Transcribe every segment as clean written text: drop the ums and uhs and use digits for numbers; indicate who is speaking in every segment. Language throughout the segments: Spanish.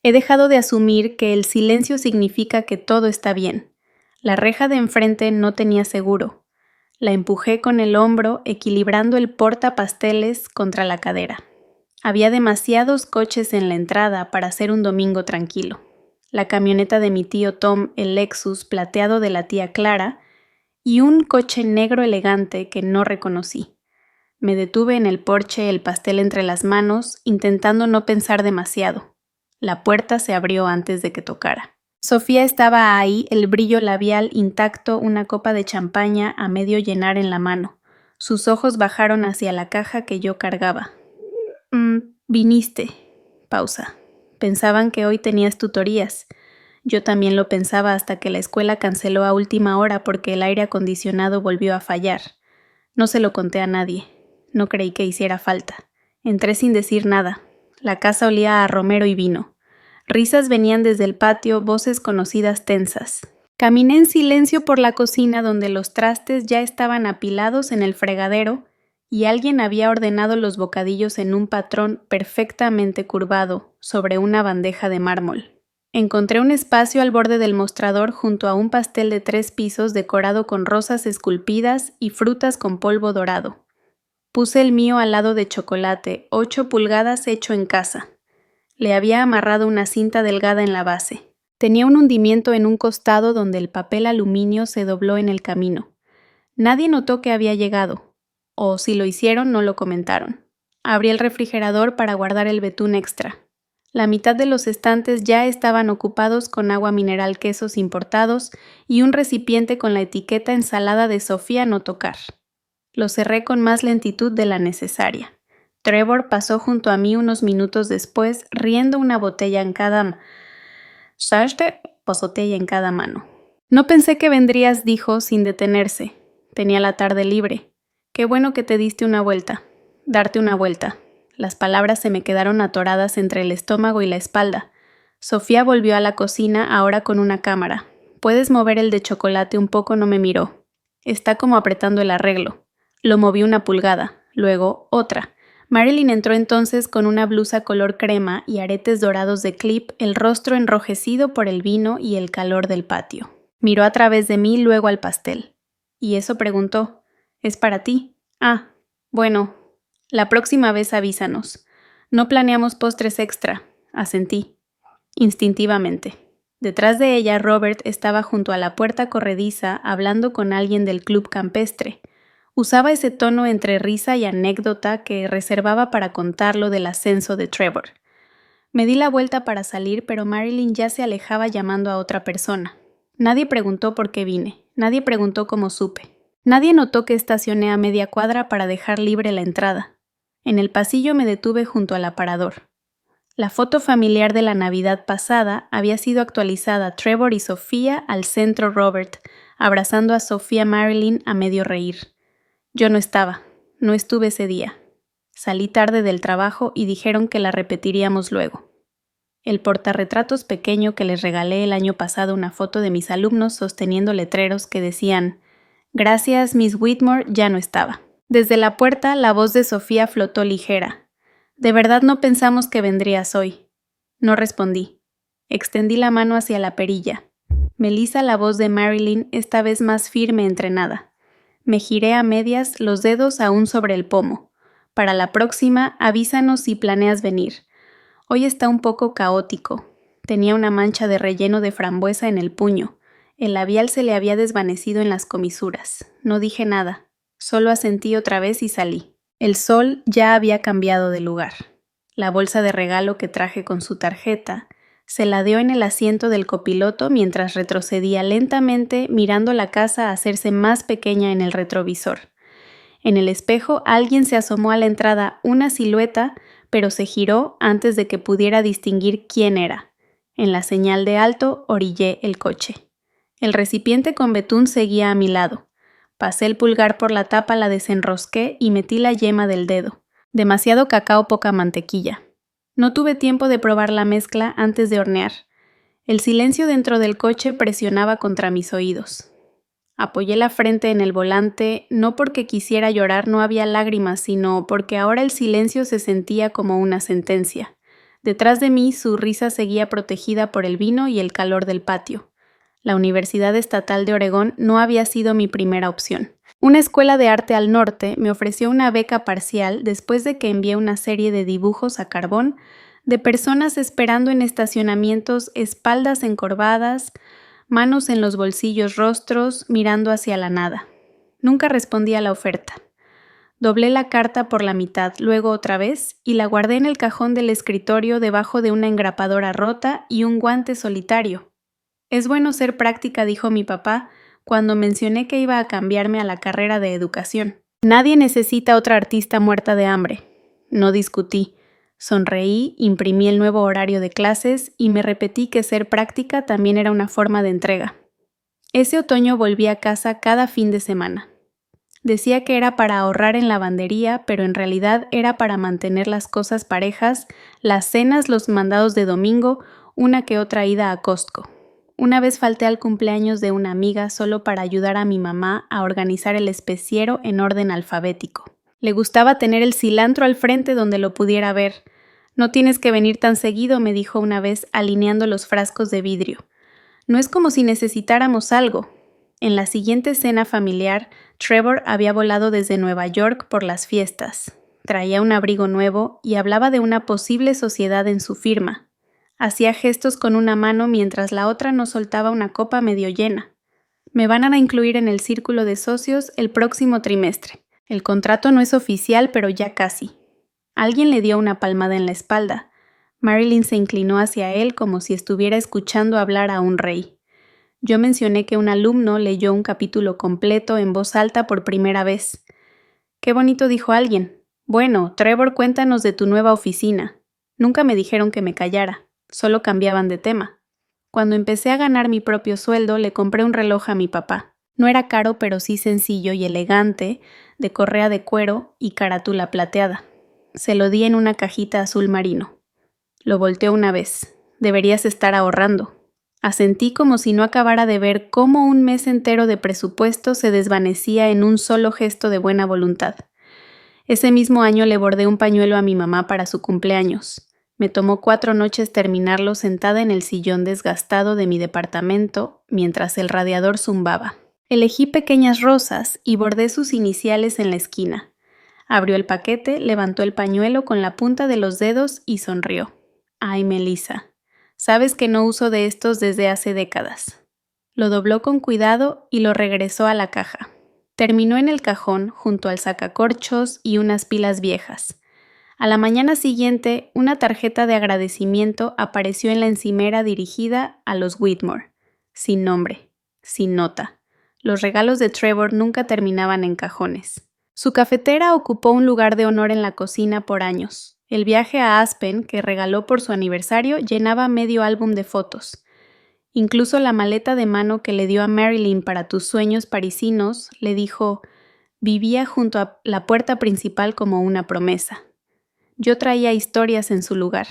Speaker 1: He dejado de asumir que el silencio significa que todo está bien. La reja de enfrente no tenía seguro. La empujé con el hombro, equilibrando el portapasteles contra la cadera. Había demasiados coches en la entrada para ser un domingo tranquilo. La camioneta de mi tío Tom, el Lexus plateado de la tía Clara, y un coche negro elegante que no reconocí. Me detuve en el porche, el pastel entre las manos, intentando no pensar demasiado. La puerta se abrió antes de que tocara. Sofía estaba ahí, el brillo labial intacto, una copa de champaña a medio llenar en la mano. Sus ojos bajaron hacia la caja que yo cargaba. Viniste. Pausa. Pensaban que hoy tenías tutorías. Yo también lo pensaba hasta que la escuela canceló a última hora porque el aire acondicionado volvió a fallar. No se lo conté a nadie. No creí que hiciera falta. Entré sin decir nada. La casa olía a romero y vino. Risas venían desde el patio, voces conocidas tensas. Caminé en silencio por la cocina donde los trastes ya estaban apilados en el fregadero y alguien había ordenado los bocadillos en un patrón perfectamente curvado sobre una bandeja de mármol. Encontré un espacio al borde del mostrador junto a un pastel de 3 pisos decorado con rosas esculpidas y frutas con polvo dorado. Puse el mío al lado de chocolate, 8 pulgadas hecho en casa. Le había amarrado una cinta delgada en la base. Tenía un hundimiento en un costado donde el papel aluminio se dobló en el camino. Nadie notó que había llegado, o si lo hicieron no lo comentaron. Abrí el refrigerador para guardar el betún extra. La mitad de los estantes ya estaban ocupados con agua mineral, quesos importados y un recipiente con la etiqueta ensalada de Sofía no tocar. Lo cerré con más lentitud de la necesaria. Trevor pasó junto a mí unos minutos después, riendo una botella en cada botella en cada mano. No pensé que vendrías, dijo, sin detenerse. Tenía la tarde libre. Qué bueno que te diste una vuelta. Darte una vuelta. Las palabras se me quedaron atoradas entre el estómago y la espalda. Sofía volvió a la cocina, ahora con una cámara. ¿Puedes mover el de chocolate un poco? No me miró. Está como apretando el arreglo. Lo moví una pulgada, luego otra. Marilyn entró entonces con una blusa color crema y aretes dorados de clip, el rostro enrojecido por el vino y el calor del patio. Miró a través de mí, luego al pastel. ¿Y eso? Preguntó. ¿Es para ti? Ah, bueno. La próxima vez avísanos. No planeamos postres extra. Asentí. Instintivamente. Detrás de ella, Robert estaba junto a la puerta corrediza hablando con alguien del club campestre. Usaba ese tono entre risa y anécdota que reservaba para contar lo del ascenso de Trevor. Me di la vuelta para salir, pero Marilyn ya se alejaba llamando a otra persona. Nadie preguntó por qué vine. Nadie preguntó cómo supe. Nadie notó que estacioné a media cuadra para dejar libre la entrada. En el pasillo me detuve junto al aparador. La foto familiar de la Navidad pasada había sido actualizada Trevor y Sofía al centro Robert, abrazando a Sofía Marilyn a medio reír. Yo no estuve ese día. Salí tarde del trabajo y dijeron que la repetiríamos luego. El portarretratos pequeño que les regalé el año pasado una foto de mis alumnos sosteniendo letreros que decían «Gracias, Miss Whitmore», ya no estaba. Desde la puerta la voz de Sofía flotó ligera. «De verdad no pensamos que vendrías hoy». No respondí. Extendí la mano hacia la perilla. Melissa, la voz de Marilyn, esta vez más firme, entrenada. Me giré a medias, los dedos aún sobre el pomo. Para la próxima, avísanos si planeas venir. Hoy está un poco caótico. Tenía una mancha de relleno de frambuesa en el puño. El labial se le había desvanecido en las comisuras. No dije nada. Solo asentí otra vez y salí. El sol ya había cambiado de lugar. La bolsa de regalo que traje con su tarjeta se ladeó en el asiento del copiloto mientras retrocedía lentamente mirando la casa hacerse más pequeña en el retrovisor. En el espejo alguien se asomó a la entrada, una silueta, pero se giró antes de que pudiera distinguir quién era. En la señal de alto orillé el coche. El recipiente con betún seguía a mi lado. Pasé el pulgar por la tapa, la desenrosqué y metí la yema del dedo. Demasiado cacao, poca mantequilla. No tuve tiempo de probar la mezcla antes de hornear. El silencio dentro del coche presionaba contra mis oídos. Apoyé la frente en el volante, no porque quisiera llorar, no había lágrimas, sino porque ahora el silencio se sentía como una sentencia. Detrás de mí su risa seguía protegida por el vino y el calor del patio. La Universidad Estatal de Oregón no había sido mi primera opción. Una escuela de arte al norte me ofreció una beca parcial después de que envié una serie de dibujos a carbón de personas esperando en estacionamientos, espaldas encorvadas, manos en los bolsillos, rostros mirando hacia la nada. Nunca respondí a la oferta. Doblé la carta por la mitad, luego otra vez, y la guardé en el cajón del escritorio debajo de una engrapadora rota y un guante solitario. Es bueno ser práctica, dijo mi papá, cuando mencioné que iba a cambiarme a la carrera de educación. Nadie necesita otra artista muerta de hambre. No discutí. Sonreí, imprimí el nuevo horario de clases y me repetí que ser práctica también era una forma de entrega. Ese otoño volví a casa cada fin de semana. Decía que era para ahorrar en lavandería, pero en realidad era para mantener las cosas parejas, las cenas, los mandados de domingo, una que otra ida a Costco. Una vez falté al cumpleaños de una amiga solo para ayudar a mi mamá a organizar el especiero en orden alfabético. Le gustaba tener el cilantro al frente donde lo pudiera ver. No tienes que venir tan seguido, me dijo una vez alineando los frascos de vidrio. No es como si necesitáramos algo. En la siguiente cena familiar, Trevor había volado desde Nueva York por las fiestas. Traía un abrigo nuevo y hablaba de una posible sociedad en su firma. Hacía gestos con una mano mientras la otra nos soltaba una copa medio llena. Me van a incluir en el círculo de socios el próximo trimestre. El contrato no es oficial, pero ya casi. Alguien le dio una palmada en la espalda. Marilyn se inclinó hacia él como si estuviera escuchando hablar a un rey. Yo mencioné que un alumno leyó un capítulo completo en voz alta por primera vez. «Qué bonito», dijo alguien. «Bueno, Trevor, cuéntanos de tu nueva oficina». Nunca me dijeron que me callara, solo cambiaban de tema. Cuando empecé a ganar mi propio sueldo, le compré un reloj a mi papá. No era caro, pero sí sencillo y elegante, de correa de cuero y carátula plateada. Se lo di en una cajita azul marino. Lo volteó una vez. «Deberías estar ahorrando». Asentí como si no acabara de ver cómo un mes entero de presupuesto se desvanecía en un solo gesto de buena voluntad. Ese mismo año le bordé un pañuelo a mi mamá para su cumpleaños. Me tomó 4 noches terminarlo sentada en el sillón desgastado de mi departamento mientras el radiador zumbaba. Elegí pequeñas rosas y bordé sus iniciales en la esquina. Abrió el paquete, levantó el pañuelo con la punta de los dedos y sonrió. «Ay, Melissa. Sabes que no uso de estos desde hace décadas». Lo dobló con cuidado y lo regresó a la caja. Terminó en el cajón junto al sacacorchos y unas pilas viejas. A la mañana siguiente, una tarjeta de agradecimiento apareció en la encimera dirigida a los Whitmore. Sin nombre, sin nota. Los regalos de Trevor nunca terminaban en cajones. Su cafetera ocupó un lugar de honor en la cocina por años. El viaje a Aspen, que regaló por su aniversario, llenaba medio álbum de fotos. Incluso la maleta de mano que le dio a Marilyn para tus sueños parisinos, le dijo, vivía junto a la puerta principal como una promesa. Yo traía historias en su lugar,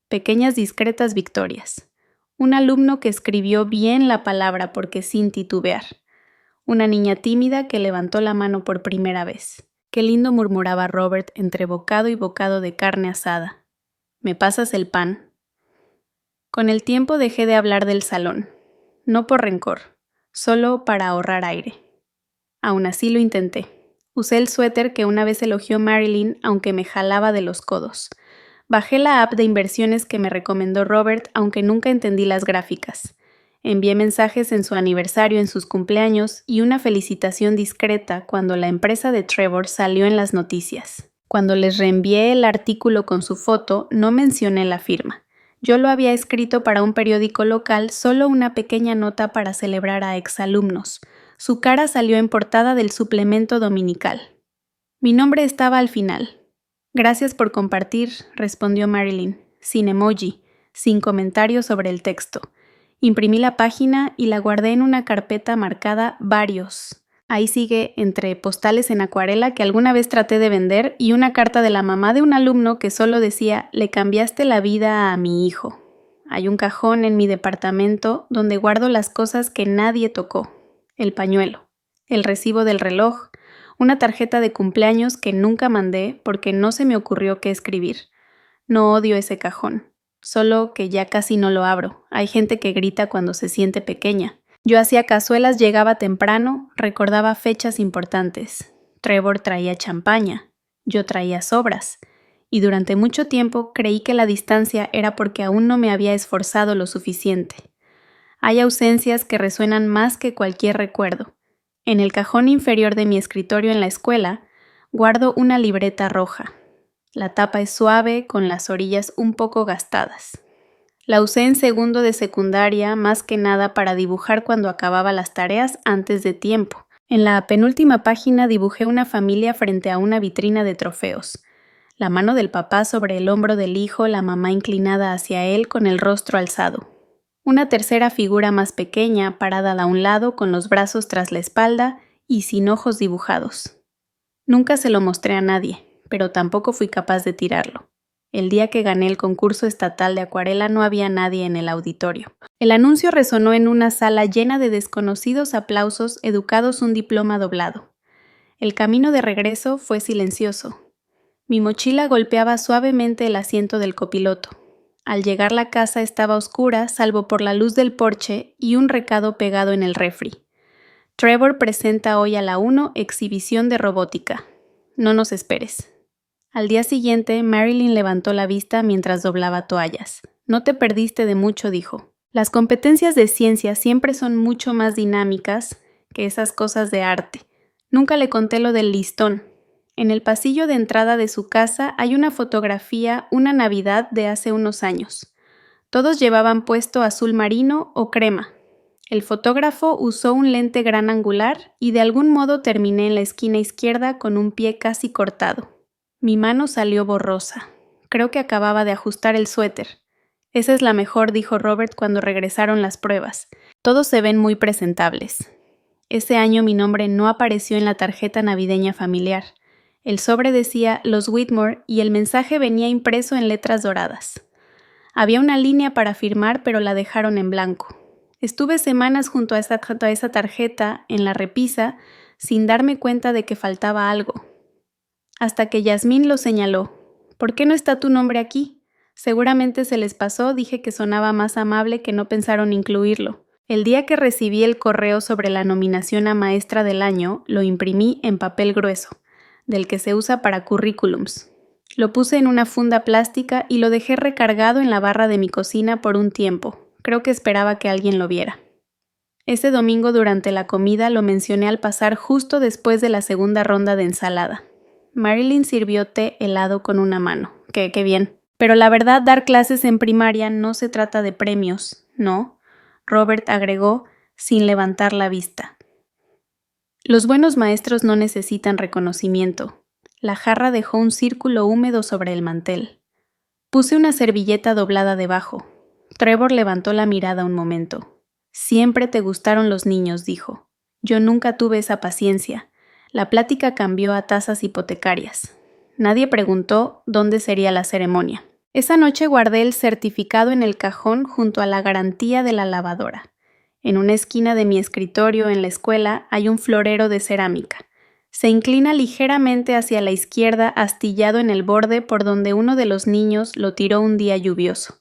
Speaker 1: pequeñas discretas victorias. Un alumno que escribió bien la palabra porque sin titubear. Una niña tímida que levantó la mano por primera vez. «Qué lindo», murmuraba Robert entre bocado y bocado de carne asada. «¿Me pasas el pan?» Con el tiempo dejé de hablar del salón. No por rencor, solo para ahorrar aire. Aún así lo intenté. Usé el suéter que una vez elogió Marilyn, aunque me jalaba de los codos. Bajé la app de inversiones que me recomendó Robert, aunque nunca entendí las gráficas. Envié mensajes en su aniversario, en sus cumpleaños y una felicitación discreta cuando la empresa de Trevor salió en las noticias. Cuando les reenvié el artículo con su foto, no mencioné la firma. Yo lo había escrito para un periódico local, solo una pequeña nota para celebrar a exalumnos. Su cara salió en portada del suplemento dominical. Mi nombre estaba al final. «Gracias por compartir», respondió Marilyn, sin emoji, sin comentarios sobre el texto. Imprimí la página y la guardé en una carpeta marcada «Varios». Ahí sigue entre postales en acuarela que alguna vez traté de vender y una carta de la mamá de un alumno que solo decía «Le cambiaste la vida a mi hijo». Hay un cajón en mi departamento donde guardo las cosas que nadie tocó. El pañuelo, el recibo del reloj, una tarjeta de cumpleaños que nunca mandé porque no se me ocurrió qué escribir. No odio ese cajón, solo que ya casi no lo abro. Hay gente que grita cuando se siente pequeña. Yo hacía cazuelas, llegaba temprano, recordaba fechas importantes. Trevor traía champaña, yo traía sobras, y durante mucho tiempo creí que la distancia era porque aún no me había esforzado lo suficiente. Hay ausencias que resuenan más que cualquier recuerdo. En el cajón inferior de mi escritorio en la escuela, guardo una libreta roja. La tapa es suave, con las orillas un poco gastadas. La usé en segundo de secundaria más que nada para dibujar cuando acababa las tareas antes de tiempo. En la penúltima página dibujé una familia frente a una vitrina de trofeos. La mano del papá sobre el hombro del hijo, la mamá inclinada hacia él con el rostro alzado. Una tercera figura más pequeña, parada a un lado con los brazos tras la espalda y sin ojos dibujados. Nunca se lo mostré a nadie, pero tampoco fui capaz de tirarlo. El día que gané el concurso estatal de acuarela no había nadie en el auditorio. El anuncio resonó en una sala llena de desconocidos aplausos, educados un diploma doblado. El camino de regreso fue silencioso. Mi mochila golpeaba suavemente el asiento del copiloto. Al llegar la casa estaba oscura, salvo por la luz del porche y un recado pegado en el refri. Trevor presenta hoy a la 1 exhibición de robótica. No nos esperes. Al día siguiente, Marilyn levantó la vista mientras doblaba toallas. No te perdiste de mucho, dijo. Las competencias de ciencia siempre son mucho más dinámicas que esas cosas de arte. Nunca le conté lo del listón. En el pasillo de entrada de su casa hay una fotografía, una Navidad de hace unos años. Todos llevaban puesto azul marino o crema. El fotógrafo usó un lente gran angular y de algún modo terminé en la esquina izquierda con un pie casi cortado. Mi mano salió borrosa. Creo que acababa de ajustar el suéter. Esa es la mejor, dijo Robert cuando regresaron las pruebas. Todos se ven muy presentables. Ese año mi nombre no apareció en la tarjeta navideña familiar. El sobre decía Los Whitmore y el mensaje venía impreso en letras doradas. Había una línea para firmar, pero la dejaron en blanco. Estuve semanas junto a esa tarjeta en la repisa sin darme cuenta de que faltaba algo. Hasta que Yasmín lo señaló. ¿Por qué no está tu nombre aquí? Seguramente se les pasó, dije que sonaba más amable que no pensaron incluirlo. El día que recibí el correo sobre la nominación a maestra del año, lo imprimí en papel grueso, del que se usa para currículums. Lo puse en una funda plástica y lo dejé recargado en la barra de mi cocina por un tiempo. Creo que esperaba que alguien lo viera. Ese domingo durante la comida lo mencioné al pasar justo después de la segunda ronda de ensalada. Marilyn sirvió té helado con una mano. ¡Qué bien! Pero la verdad, dar clases en primaria no se trata de premios, ¿no? Robert agregó, sin levantar la vista. Los buenos maestros no necesitan reconocimiento. La jarra dejó un círculo húmedo sobre el mantel. Puse una servilleta doblada debajo. Trevor levantó la mirada un momento. Siempre te gustaron los niños, dijo. Yo nunca tuve esa paciencia. La plática cambió a tasas hipotecarias. Nadie preguntó dónde sería la ceremonia. Esa noche guardé el certificado en el cajón junto a la garantía de la lavadora. En una esquina de mi escritorio en la escuela hay un florero de cerámica. Se inclina ligeramente hacia la izquierda, astillado en el borde por donde uno de los niños lo tiró un día lluvioso.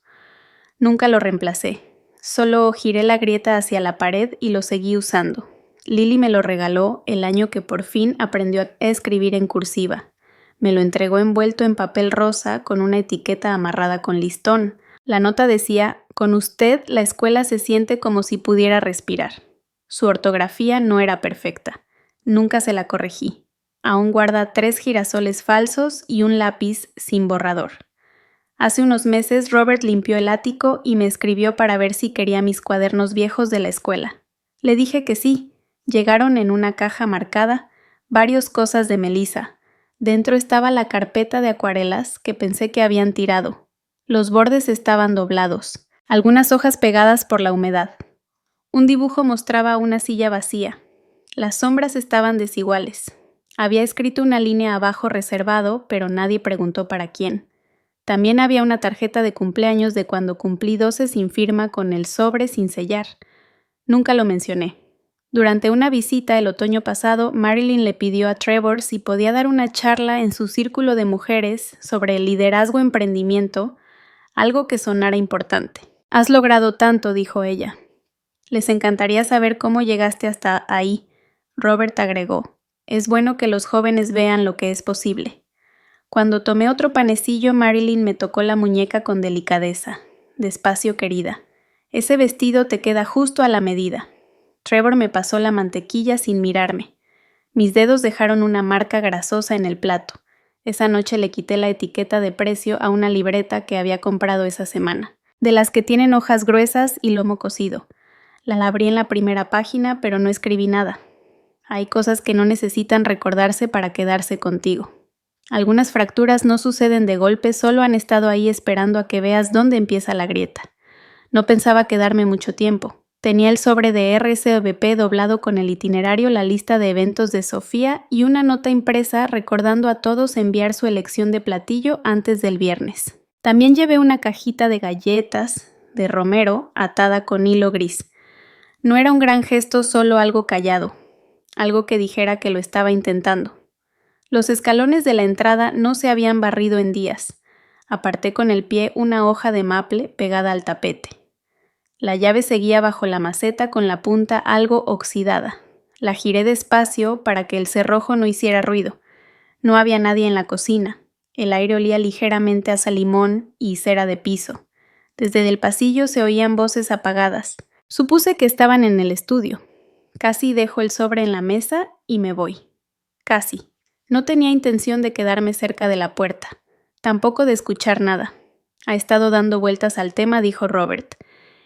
Speaker 1: Nunca lo reemplacé. Solo giré la grieta hacia la pared y lo seguí usando. Lily me lo regaló el año que por fin aprendió a escribir en cursiva. Me lo entregó envuelto en papel rosa con una etiqueta amarrada con listón. La nota decía, con usted la escuela se siente como si pudiera respirar. Su ortografía no era perfecta. Nunca se la corregí. Aún guarda 3 girasoles falsos y un lápiz sin borrador. Hace unos meses Robert limpió el ático y me escribió para ver si quería mis cuadernos viejos de la escuela. Le dije que sí. Llegaron en una caja marcada, varias cosas de Melissa. Dentro estaba la carpeta de acuarelas que pensé que habían tirado. Los bordes estaban doblados, algunas hojas pegadas por la humedad. Un dibujo mostraba una silla vacía. Las sombras estaban desiguales. Había escrito una línea abajo reservado, pero nadie preguntó para quién. También había una tarjeta de cumpleaños de cuando cumplí 12 sin firma con el sobre sin sellar. Nunca lo mencioné. Durante una visita el otoño pasado, Marilyn le pidió a Trevor si podía dar una charla en su círculo de mujeres sobre el liderazgo-emprendimiento, algo que sonara importante. «Has logrado tanto», dijo ella. «Les encantaría saber cómo llegaste hasta ahí», Robert agregó. «Es bueno que los jóvenes vean lo que es posible». Cuando tomé otro panecillo, Marilyn me tocó la muñeca con delicadeza. «Despacio, querida. Ese vestido te queda justo a la medida». Trevor me pasó la mantequilla sin mirarme. Mis dedos dejaron una marca grasosa en el plato. Esa noche le quité la etiqueta de precio a una libreta que había comprado esa semana, de las que tienen hojas gruesas y lomo cocido. La abrí en la primera página, pero no escribí nada. Hay cosas que no necesitan recordarse para quedarse contigo. Algunas fracturas no suceden de golpe, solo han estado ahí esperando a que veas dónde empieza la grieta. No pensaba quedarme mucho tiempo. Tenía el sobre de RSVP doblado con el itinerario, la lista de eventos de Sofía y una nota impresa recordando a todos enviar su elección de platillo antes del viernes. También llevé una cajita de galletas de romero atada con hilo gris. No era un gran gesto, solo algo callado, algo que dijera que lo estaba intentando. Los escalones de la entrada no se habían barrido en días. Aparté con el pie una hoja de maple pegada al tapete. La llave seguía bajo la maceta con la punta algo oxidada. La giré despacio para que el cerrojo no hiciera ruido. No había nadie en la cocina. El aire olía ligeramente a salimón y cera de piso. Desde el pasillo se oían voces apagadas. Supuse que estaban en el estudio. Casi dejo el sobre en la mesa y me voy. Casi. No tenía intención de quedarme cerca de la puerta. Tampoco de escuchar nada. «Ha estado dando vueltas al tema», dijo Robert.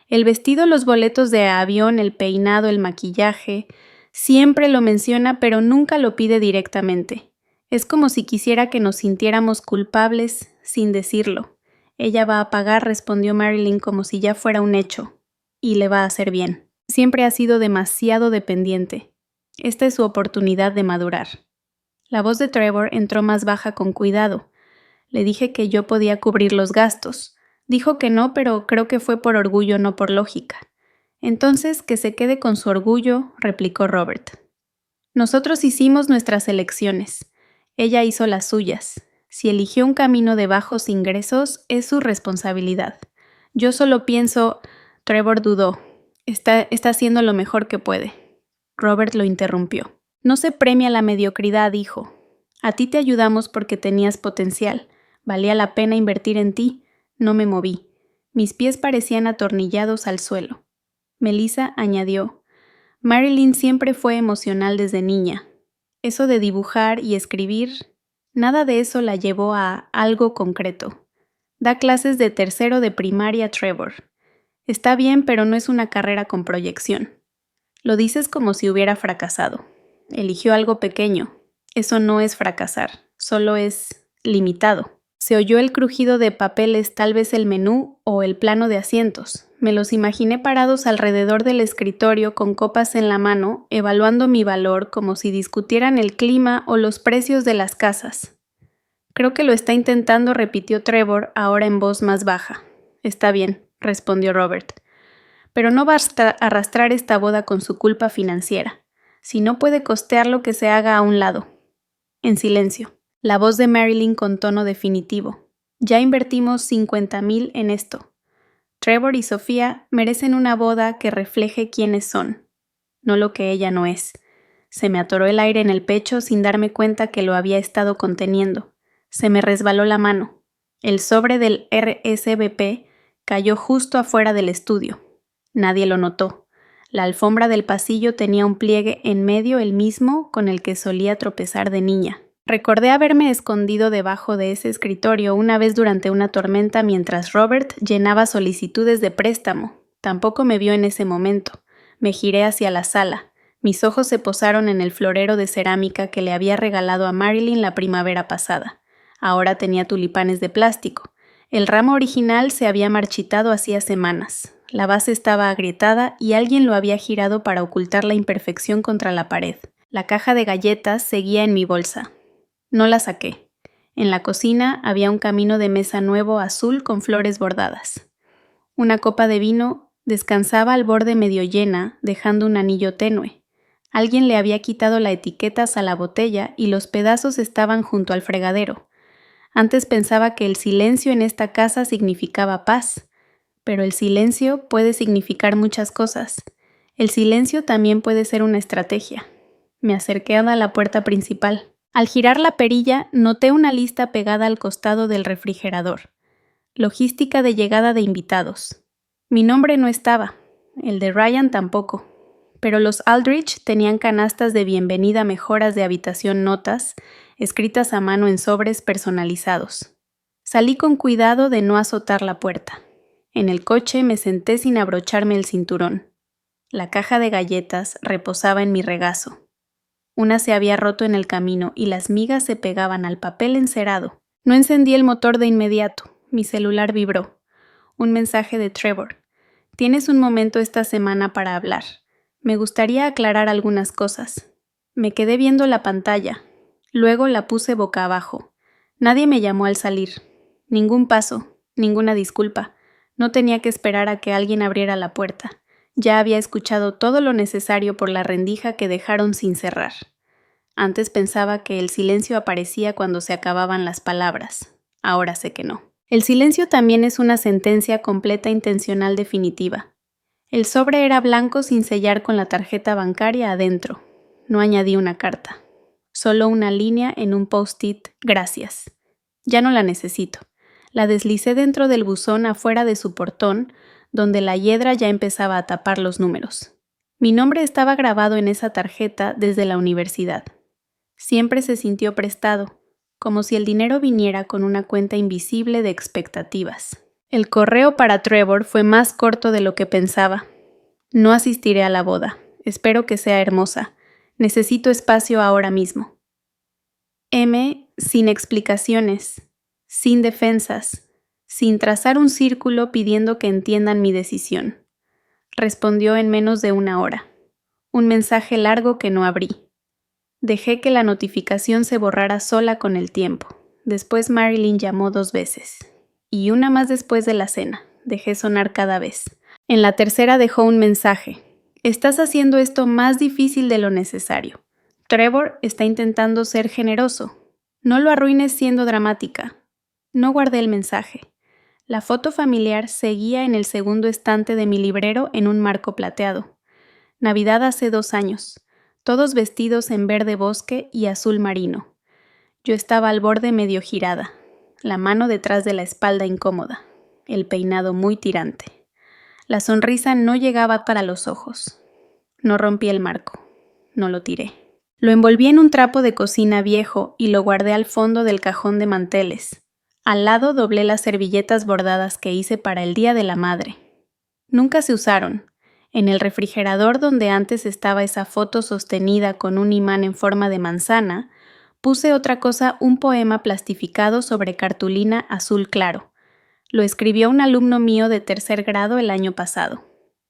Speaker 1: «El vestido, los boletos de avión, el peinado, el maquillaje. Siempre lo menciona, pero nunca lo pide directamente. Es como si quisiera que nos sintiéramos culpables sin decirlo». «Ella va a pagar», respondió Marilyn como si ya fuera un hecho. «Y le va a hacer bien. Siempre ha sido demasiado dependiente. Esta es su oportunidad de madurar». La voz de Trevor entró más baja con cuidado. Le dije que yo podía cubrir los gastos. Dijo que no, pero creo que fue por orgullo, no por lógica. «Entonces, que se quede con su orgullo», replicó Robert. «Nosotros hicimos nuestras elecciones. Ella hizo las suyas. Si eligió un camino de bajos ingresos, es su responsabilidad. Yo solo pienso...» Trevor dudó. Está haciendo lo mejor que puede. Robert lo interrumpió. «No se premia la mediocridad», dijo. «A ti te ayudamos porque tenías potencial. Valía la pena invertir en ti». No me moví. Mis pies parecían atornillados al suelo. Melissa añadió: «Marilyn siempre fue emocional desde niña. Eso de dibujar y escribir, nada de eso la llevó a algo concreto. Da clases de tercero de primaria, Trevor. Está bien, pero no es una carrera con proyección. Lo dices como si hubiera fracasado. Eligió algo pequeño. Eso no es fracasar, solo es limitado». Se oyó el crujido de papeles, tal vez el menú o el plano de asientos. Me los imaginé parados alrededor del escritorio con copas en la mano, evaluando mi valor como si discutieran el clima o los precios de las casas. «Creo que lo está intentando», repitió Trevor, ahora en voz más baja. «Está bien», respondió Robert. «Pero no basta arrastrar esta boda con su culpa financiera. Si no puede costearlo, que se haga a un lado». En silencio. La voz de Marilyn con tono definitivo. «Ya invertimos 50,000 en esto. Trevor y Sofía merecen una boda que refleje quiénes son, no lo que ella no es». Se me atoró el aire en el pecho sin darme cuenta que lo había estado conteniendo. Se me resbaló la mano. El sobre del RSVP cayó justo afuera del estudio. Nadie lo notó. La alfombra del pasillo tenía un pliegue en medio, el mismo con el que solía tropezar de niña. Recordé haberme escondido debajo de ese escritorio una vez durante una tormenta mientras Robert llenaba solicitudes de préstamo. Tampoco me vio en ese momento. Me giré hacia la sala. Mis ojos se posaron en el florero de cerámica que le había regalado a Marilyn la primavera pasada. Ahora tenía tulipanes de plástico. El ramo original se había marchitado hacía semanas. La base estaba agrietada y alguien lo había girado para ocultar la imperfección contra la pared. La caja de galletas seguía en mi bolsa. No la saqué. En la cocina había un camino de mesa nuevo azul con flores bordadas. Una copa de vino descansaba al borde medio llena, dejando un anillo tenue. Alguien le había quitado la etiqueta a la botella y los pedazos estaban junto al fregadero. Antes pensaba que el silencio en esta casa significaba paz, pero el silencio puede significar muchas cosas. El silencio también puede ser una estrategia. Me acerqué a la puerta principal. Al girar la perilla, noté una lista pegada al costado del refrigerador. Logística de llegada de invitados. Mi nombre no estaba, el de Ryan tampoco, pero los Aldrich tenían canastas de bienvenida mejoras de habitación notas, escritas a mano en sobres personalizados. Salí con cuidado de no azotar la puerta. En el coche me senté sin abrocharme el cinturón. La caja de galletas reposaba en mi regazo. Una se había roto en el camino y las migas se pegaban al papel encerado. No encendí el motor de inmediato. Mi celular vibró. Un mensaje de Trevor. Tienes un momento esta semana para hablar. Me gustaría aclarar algunas cosas. Me quedé viendo la pantalla. Luego la puse boca abajo. Nadie me llamó al salir. Ningún paso, ninguna disculpa. No tenía que esperar a que alguien abriera la puerta. Ya había escuchado todo lo necesario por la rendija que dejaron sin cerrar. Antes pensaba que el silencio aparecía cuando se acababan las palabras. Ahora sé que no. El silencio también es una sentencia completa intencional definitiva. El sobre era blanco sin sellar con la tarjeta bancaria adentro. No añadí una carta. Solo una línea en un post-it, gracias. Ya no la necesito. La deslicé dentro del buzón afuera de su portón, donde la hiedra ya empezaba a tapar los números. Mi nombre estaba grabado en esa tarjeta desde la universidad. Siempre se sintió prestado, como si el dinero viniera con una cuenta invisible de expectativas. El correo para Trevor fue más corto de lo que pensaba. No asistiré a la boda. Espero que sea hermosa. Necesito espacio ahora mismo. M, sin explicaciones, sin defensas, sin trazar un círculo pidiendo que entiendan mi decisión. Respondió en menos de una hora. Un mensaje largo que no abrí. Dejé que la notificación se borrara sola con el tiempo. Después Marilyn llamó 2 veces. Y una más después de la cena. Dejé sonar cada vez. En la tercera dejó un mensaje. Estás haciendo esto más difícil de lo necesario. Trevor está intentando ser generoso. No lo arruines siendo dramática. No guardé el mensaje. La foto familiar seguía en el segundo estante de mi librero en un marco plateado. Navidad hace 2 años. Todos vestidos en verde bosque y azul marino. Yo estaba al borde medio girada, la mano detrás de la espalda incómoda, el peinado muy tirante. La sonrisa no llegaba para los ojos. No rompí el marco, no lo tiré. Lo envolví en un trapo de cocina viejo y lo guardé al fondo del cajón de manteles. Al lado doblé las servilletas bordadas que hice para el Día de la Madre. Nunca se usaron. En el refrigerador donde antes estaba esa foto sostenida con un imán en forma de manzana, puse otra cosa, un poema plastificado sobre cartulina azul claro. Lo escribió un alumno mío de 3er grado el año pasado.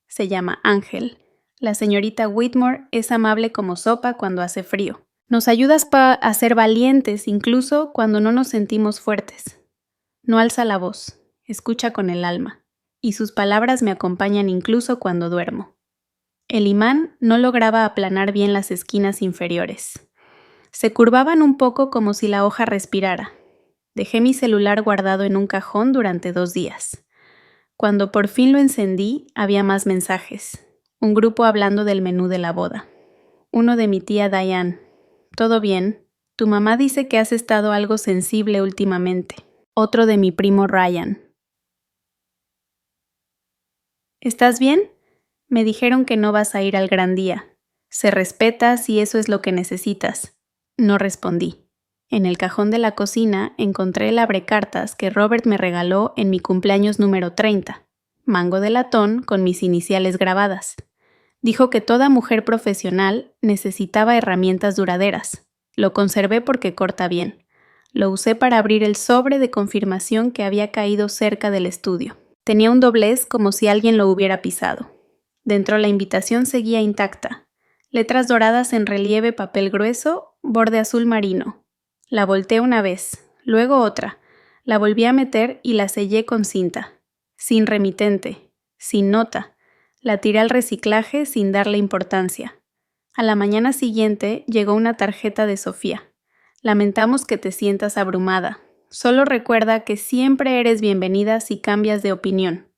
Speaker 1: Se llama Ángel. La señorita Whitmore es amable como sopa cuando hace frío. Nos ayudas a ser valientes incluso cuando no nos sentimos fuertes. No alza la voz, escucha con el alma. Y sus palabras me acompañan incluso cuando duermo. El imán no lograba aplanar bien las esquinas inferiores. Se curvaban un poco como si la hoja respirara. Dejé mi celular guardado en un cajón durante 2 días. Cuando por fin lo encendí, había más mensajes. Un grupo hablando del menú de la boda. Uno de mi tía Diane. ¿Todo bien? Tu mamá dice que has estado algo sensible últimamente. Otro de mi primo Ryan. ¿Estás bien? Me dijeron que no vas a ir al gran día. Se respeta si eso es lo que necesitas. No respondí. En el cajón de la cocina encontré el abrecartas que Robert me regaló en mi cumpleaños número 30. Mango de latón con mis iniciales grabadas. Dijo que toda mujer profesional necesitaba herramientas duraderas. Lo conservé porque corta bien. Lo usé para abrir el sobre de confirmación que había caído cerca del estudio. Tenía un doblez como si alguien lo hubiera pisado. Dentro la invitación seguía intacta. Letras doradas en relieve, papel grueso, borde azul marino. La volteé una vez, luego otra. La volví a meter y la sellé con cinta. Sin remitente, sin nota. La tiré al reciclaje sin darle importancia. A la mañana siguiente llegó una tarjeta de Sofía. Lamentamos que te sientas abrumada. Solo recuerda que siempre eres bienvenida si cambias de opinión.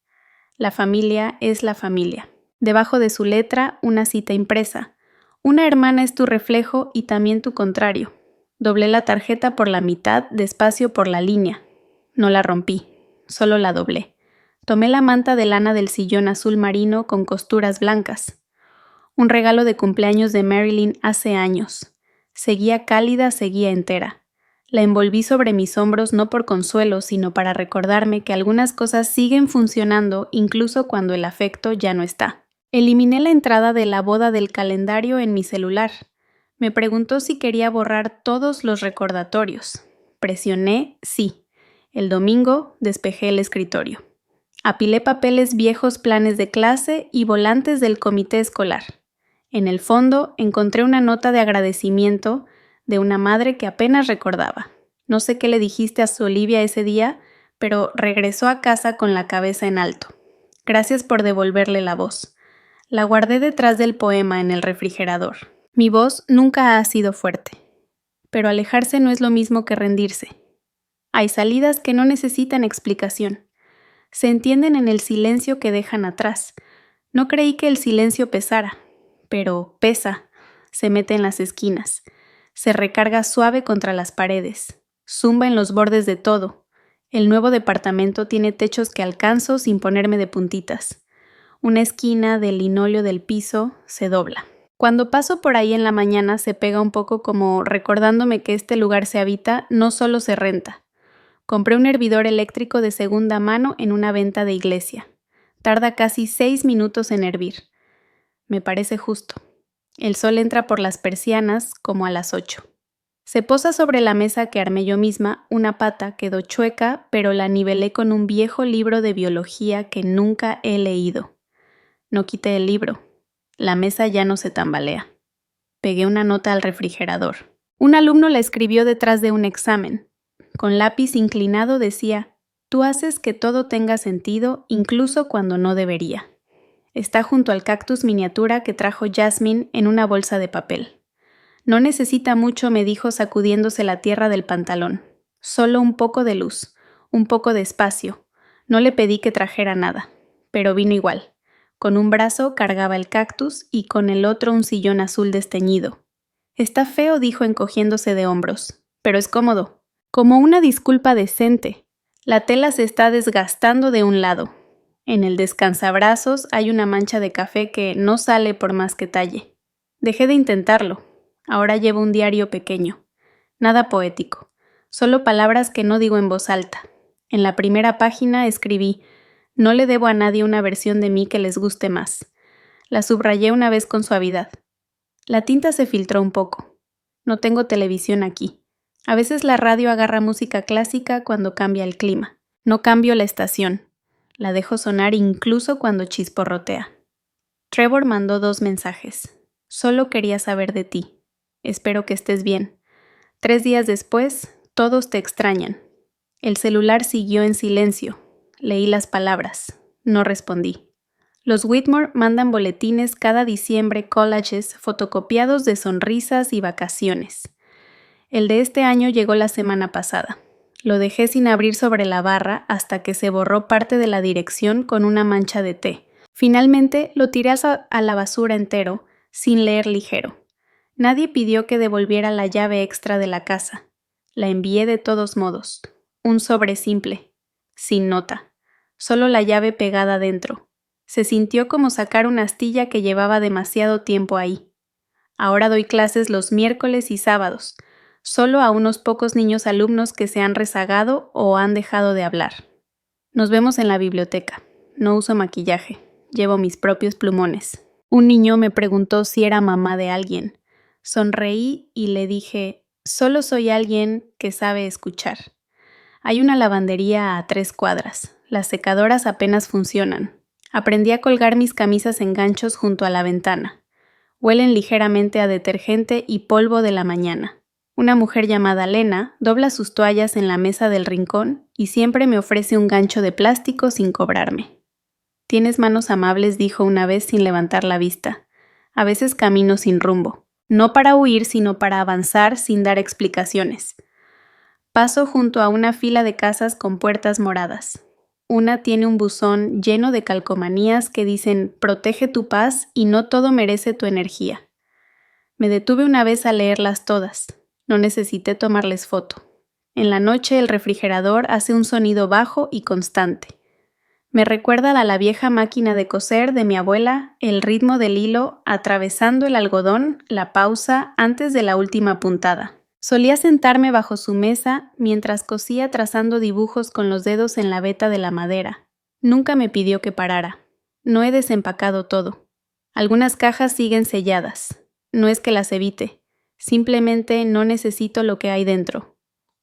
Speaker 1: La familia es la familia. Debajo de su letra, una cita impresa. Una hermana es tu reflejo y también tu contrario. Doblé la tarjeta por la mitad, despacio por la línea. No la rompí, solo la doblé. Tomé la manta de lana del sillón azul marino con costuras blancas. Un regalo de cumpleaños de Marilyn hace años. Seguía cálida, seguía entera. La envolví sobre mis hombros no por consuelo, sino para recordarme que algunas cosas siguen funcionando incluso cuando el afecto ya no está. Eliminé la entrada de la boda del calendario en mi celular. Me preguntó si quería borrar todos los recordatorios. Presioné sí. El domingo despejé el escritorio. Apilé papeles viejos, planes de clase y volantes del comité escolar. En el fondo encontré una nota de agradecimiento de una madre que apenas recordaba. No sé qué le dijiste a su Olivia ese día, pero regresó a casa con la cabeza en alto. Gracias por devolverle la voz. La guardé detrás del poema en el refrigerador. Mi voz nunca ha sido fuerte, pero alejarse no es lo mismo que rendirse. Hay salidas que no necesitan explicación. Se entienden en el silencio que dejan atrás. No creí que el silencio pesara, pero pesa. Se mete en las esquinas. Se recarga suave contra las paredes. Zumba en los bordes de todo. El nuevo departamento tiene techos que alcanzo sin ponerme de puntitas. Una esquina del linóleo del piso se dobla. Cuando paso por ahí en la mañana se pega un poco como recordándome que este lugar se habita, no solo se renta. Compré un hervidor eléctrico de segunda mano en una venta de iglesia. Tarda casi 6 minutos en hervir. Me parece justo. El sol entra por las persianas como a las 8. Se posa sobre la mesa que armé yo misma, una pata quedó chueca, pero la nivelé con un viejo libro de biología que nunca he leído. No quité el libro. La mesa ya no se tambalea. Pegué una nota al refrigerador. Un alumno la escribió detrás de un examen. Con lápiz inclinado decía, tú haces que todo tenga sentido incluso cuando no debería. Está junto al cactus miniatura que trajo Jasmine en una bolsa de papel. No necesita mucho, me dijo sacudiéndose la tierra del pantalón. Solo un poco de luz, un poco de espacio. No le pedí que trajera nada, pero vino igual. Con un brazo cargaba el cactus y con el otro un sillón azul desteñido. Está feo, dijo encogiéndose de hombros, pero es cómodo. Como una disculpa decente. La tela se está desgastando de un lado. En el descansabrazos hay una mancha de café que no sale por más que talle. Dejé de intentarlo. Ahora llevo un diario pequeño. Nada poético. Solo palabras que no digo en voz alta. En la primera página escribí: no le debo a nadie una versión de mí que les guste más. La subrayé una vez con suavidad. La tinta se filtró un poco. No tengo televisión aquí. A veces la radio agarra música clásica cuando cambia el clima. No cambio la estación. La dejo sonar incluso cuando chisporrotea. Trevor mandó 2 mensajes. Solo quería saber de ti. Espero que estés bien. 3 días después, todos te extrañan. El celular siguió en silencio. Leí las palabras. No respondí. Los Whitmore mandan boletines cada diciembre, collages fotocopiados de sonrisas y vacaciones. El de este año llegó la semana pasada. Lo dejé sin abrir sobre la barra hasta que se borró parte de la dirección con una mancha de té. Finalmente lo tiré a la basura entero, sin leer ligero. Nadie pidió que devolviera la llave extra de la casa. La envié de todos modos. Un sobre simple, sin nota. Solo la llave pegada dentro. Se sintió como sacar una astilla que llevaba demasiado tiempo ahí. Ahora doy clases los miércoles y sábados, solo a unos pocos niños alumnos que se han rezagado o han dejado de hablar. Nos vemos en la biblioteca. No uso maquillaje. Llevo mis propios plumones. Un niño me preguntó si era mamá de alguien. Sonreí y le dije, solo soy alguien que sabe escuchar. Hay una lavandería a 3 cuadras. Las secadoras apenas funcionan. Aprendí a colgar mis camisas en ganchos junto a la ventana. Huelen ligeramente a detergente y polvo de la mañana. Una mujer llamada Lena dobla sus toallas en la mesa del rincón y siempre me ofrece un gancho de plástico sin cobrarme. Tienes manos amables, dijo una vez sin levantar la vista. A veces camino sin rumbo, no para huir, sino para avanzar sin dar explicaciones. Paso junto a una fila de casas con puertas moradas. Una tiene un buzón lleno de calcomanías que dicen «Protege tu paz y no todo merece tu energía». Me detuve una vez a leerlas todas. No necesité tomarles foto. En la noche el refrigerador hace un sonido bajo y constante. Me recuerda a la vieja máquina de coser de mi abuela, el ritmo del hilo atravesando el algodón, la pausa antes de la última puntada. Solía sentarme bajo su mesa mientras cosía trazando dibujos con los dedos en la veta de la madera. Nunca me pidió que parara. No he desempacado todo. Algunas cajas siguen selladas. No es que las evite. Simplemente no necesito lo que hay dentro.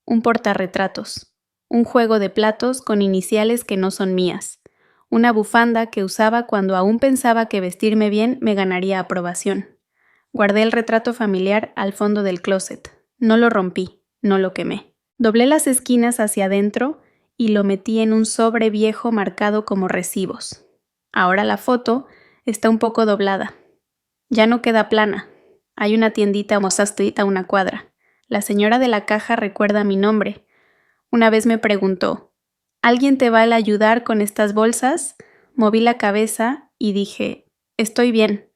Speaker 1: Un portarretratos. Un juego de platos con iniciales que no son mías. Una bufanda que usaba cuando aún pensaba que vestirme bien me ganaría aprobación. Guardé el retrato familiar al fondo del closet. No lo rompí, no lo quemé. Doblé las esquinas hacia adentro y lo metí en un sobre viejo marcado como recibos. Ahora la foto está un poco doblada. Ya no queda plana. Hay una tiendita a Mosas Street a una cuadra. La señora de la caja recuerda mi nombre. Una vez me preguntó, ¿alguien te va a ayudar con estas bolsas? Moví la cabeza y dije, estoy bien.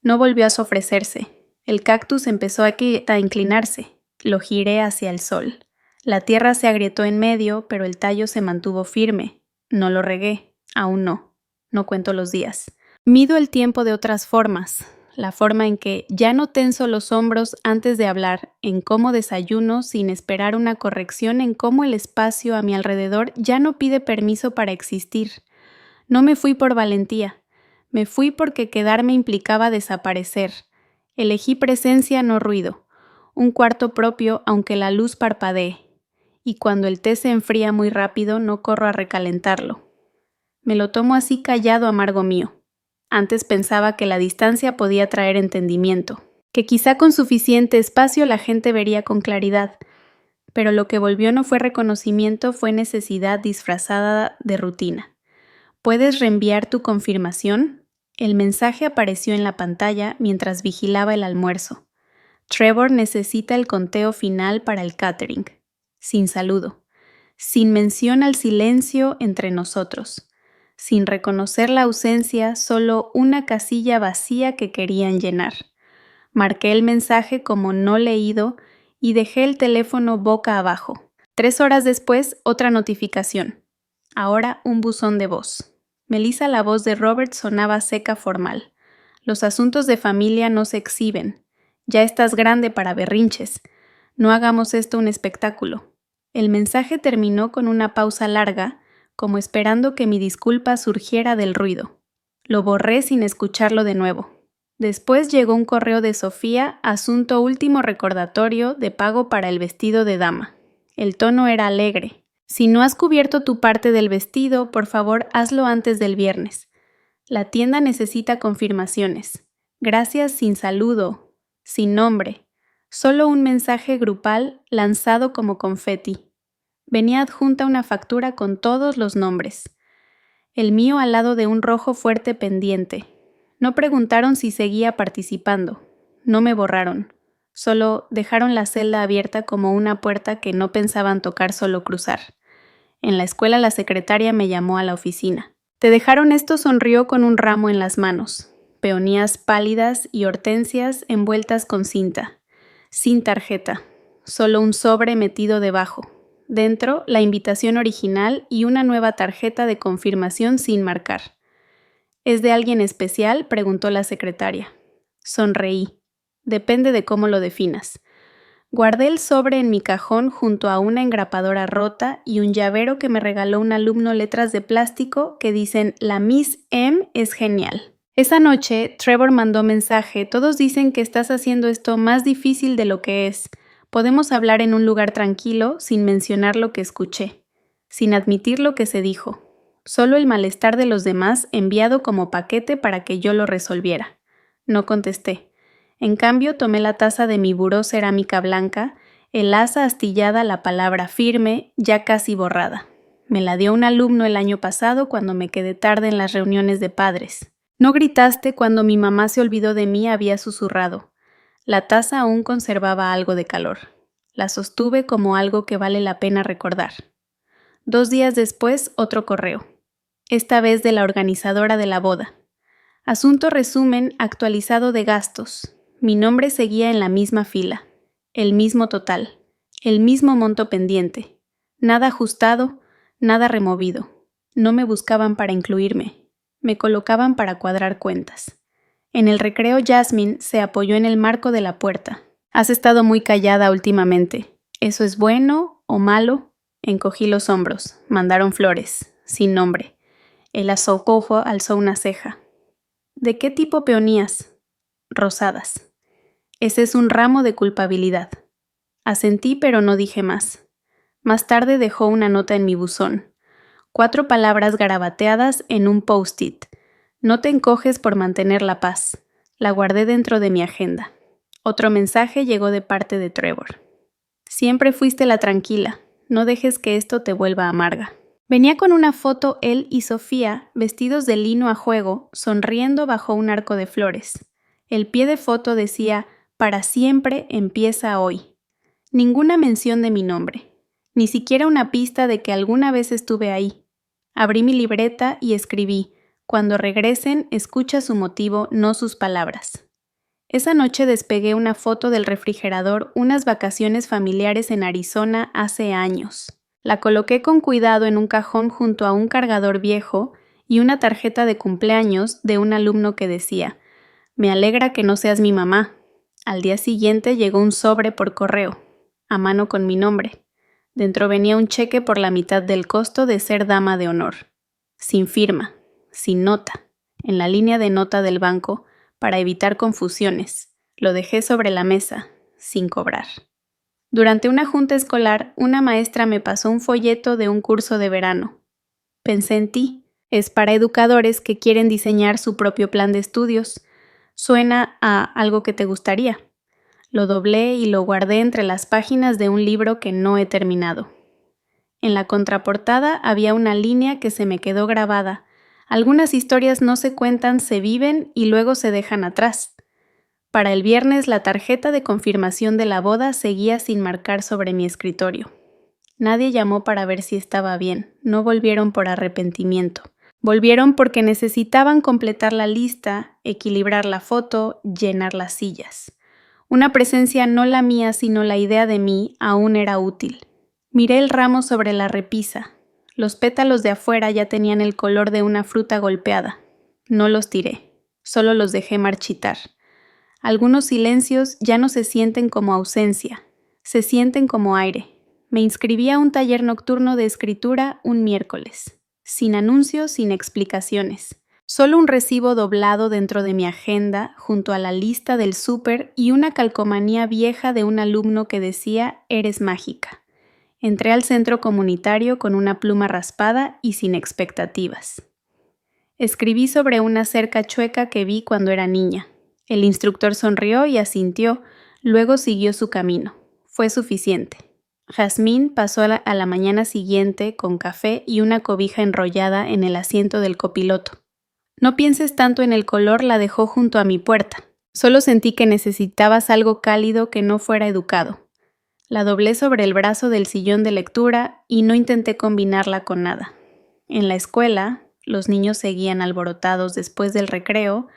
Speaker 1: No volvió a ofrecerse. El cactus empezó a inclinarse. Lo giré hacia el sol. La tierra se agrietó en medio, pero el tallo se mantuvo firme. No lo regué. Aún no. No cuento los días. Mido el tiempo de otras formas. La forma en que ya no tenso los hombros antes de hablar, en cómo desayuno sin esperar una corrección, en cómo el espacio a mi alrededor ya no pide permiso para existir. No me fui por valentía. Me fui porque quedarme implicaba desaparecer. Elegí presencia, no ruido. Un cuarto propio, aunque la luz parpadee. Y cuando el té se enfría muy rápido, no corro a recalentarlo. Me lo tomo así callado, amargo mío. Antes pensaba que la distancia podía traer entendimiento, que quizá con suficiente espacio la gente vería con claridad, pero lo que volvió no fue reconocimiento, fue necesidad disfrazada de rutina. ¿Puedes reenviar tu confirmación? El mensaje apareció en la pantalla mientras vigilaba el almuerzo. Trevor necesita el conteo final para el catering. Sin saludo. Sin mención al silencio entre nosotros. Sin reconocer la ausencia, solo una casilla vacía que querían llenar. Marqué el mensaje como no leído y dejé el teléfono boca abajo. 3 horas después, otra notificación. Ahora un buzón de voz. Melissa, la voz de Robert sonaba seca formal. Los asuntos de familia no se exhiben. Ya estás grande para berrinches. No hagamos esto un espectáculo. El mensaje terminó con una pausa larga, como esperando que mi disculpa surgiera del ruido. Lo borré sin escucharlo de nuevo. Después llegó un correo de Sofía, asunto último recordatorio de pago para el vestido de dama. El tono era alegre. Si no has cubierto tu parte del vestido, por favor hazlo antes del viernes. La tienda necesita confirmaciones. Gracias sin saludo, sin nombre. Solo un mensaje grupal lanzado como confeti. Venía adjunta una factura con todos los nombres. El mío al lado de un rojo fuerte pendiente. No preguntaron si seguía participando. No me borraron. Solo dejaron la celda abierta como una puerta que no pensaban tocar, solo cruzar. En la escuela la secretaria me llamó a la oficina. «¿Te dejaron esto?», sonrió con un ramo en las manos. Peonías pálidas y hortensias envueltas con cinta. Sin tarjeta. Solo un sobre metido debajo. Dentro, la invitación original y una nueva tarjeta de confirmación sin marcar. «¿Es de alguien especial?», preguntó la secretaria. Sonreí. Depende de cómo lo definas. Guardé el sobre en mi cajón junto a una engrapadora rota y un llavero que me regaló un alumno, letras de plástico que dicen «La Miss M es genial». Esa noche, Trevor mandó mensaje: «Todos dicen que estás haciendo esto más difícil de lo que es. Podemos hablar en un lugar tranquilo sin mencionar lo que escuché, sin admitir lo que se dijo. Solo el malestar de los demás enviado como paquete para que yo lo resolviera». No contesté. En cambio, tomé la taza de mi buró cerámica blanca, el asa astillada, la palabra firme, ya casi borrada. Me la dio un alumno el año pasado cuando me quedé tarde en las reuniones de padres. No gritaste cuando mi mamá se olvidó de mí, había susurrado. La taza aún conservaba algo de calor. La sostuve como algo que vale la pena recordar. 2 días después, otro correo. Esta vez de la organizadora de la boda. Asunto resumen actualizado de gastos. Mi nombre seguía en la misma fila. El mismo total. El mismo monto pendiente. Nada ajustado, nada removido. No me buscaban para incluirme. Me colocaban para cuadrar cuentas. En el recreo, Jasmine se apoyó en el marco de la puerta. Has estado muy callada últimamente. ¿Eso es bueno o malo? Encogí los hombros. Mandaron flores, sin nombre. El azocojo alzó una ceja. ¿De qué tipo peonías? Rosadas. Ese es un ramo de culpabilidad. Asentí, pero no dije más. Más tarde dejó una nota en mi buzón. 4 palabras garabateadas en un post-it. No te encoges por mantener la paz. La guardé dentro de mi agenda. Otro mensaje llegó de parte de Trevor. Siempre fuiste la tranquila. No dejes que esto te vuelva amarga. Venía con una foto él y Sofía, vestidos de lino a juego, sonriendo bajo un arco de flores. El pie de foto decía, para siempre empieza hoy. Ninguna mención de mi nombre. Ni siquiera una pista de que alguna vez estuve ahí. Abrí mi libreta y escribí, cuando regresen, escucha su motivo, no sus palabras. Esa noche despegué una foto del refrigerador, unas vacaciones familiares en Arizona hace años. La coloqué con cuidado en un cajón junto a un cargador viejo y una tarjeta de cumpleaños de un alumno que decía, me alegra que no seas mi mamá. Al día siguiente llegó un sobre por correo, a mano con mi nombre. Dentro venía un cheque por la mitad del costo de ser dama de honor. Sin firma, sin nota, en la línea de nota del banco, para evitar confusiones. Lo dejé sobre la mesa, sin cobrar. Durante una junta escolar, una maestra me pasó un folleto de un curso de verano. Pensé en ti. Es para educadores que quieren diseñar su propio plan de estudios. Suena a algo que te gustaría. Lo doblé y lo guardé entre las páginas de un libro que no he terminado. En la contraportada había una línea que se me quedó grabada. Algunas historias no se cuentan, se viven y luego se dejan atrás. Para el viernes la tarjeta de confirmación de la boda seguía sin marcar sobre mi escritorio. Nadie llamó para ver si estaba bien, no volvieron por arrepentimiento. Volvieron porque necesitaban completar la lista, equilibrar la foto, llenar las sillas. Una presencia no la mía, sino la idea de mí, aún era útil. Miré el ramo sobre la repisa. Los pétalos de afuera ya tenían el color de una fruta golpeada. No los tiré, solo los dejé marchitar. Algunos silencios ya no se sienten como ausencia, se sienten como aire. Me inscribí a un taller nocturno de escritura un miércoles, sin anuncios, sin explicaciones. Solo un recibo doblado dentro de mi agenda, junto a la lista del súper y una calcomanía vieja de un alumno que decía, eres mágica. Entré al centro comunitario con una pluma raspada y sin expectativas. Escribí sobre una cerca chueca que vi cuando era niña. El instructor sonrió y asintió, luego siguió su camino. Fue suficiente. Jazmín pasó a la mañana siguiente con café y una cobija enrollada en el asiento del copiloto. No pienses tanto en el color, la dejó junto a mi puerta. Solo sentí que necesitabas algo cálido que no fuera educado. La doblé sobre el brazo del sillón de lectura y no intenté combinarla con nada. En la escuela, los niños seguían alborotados después del recreo,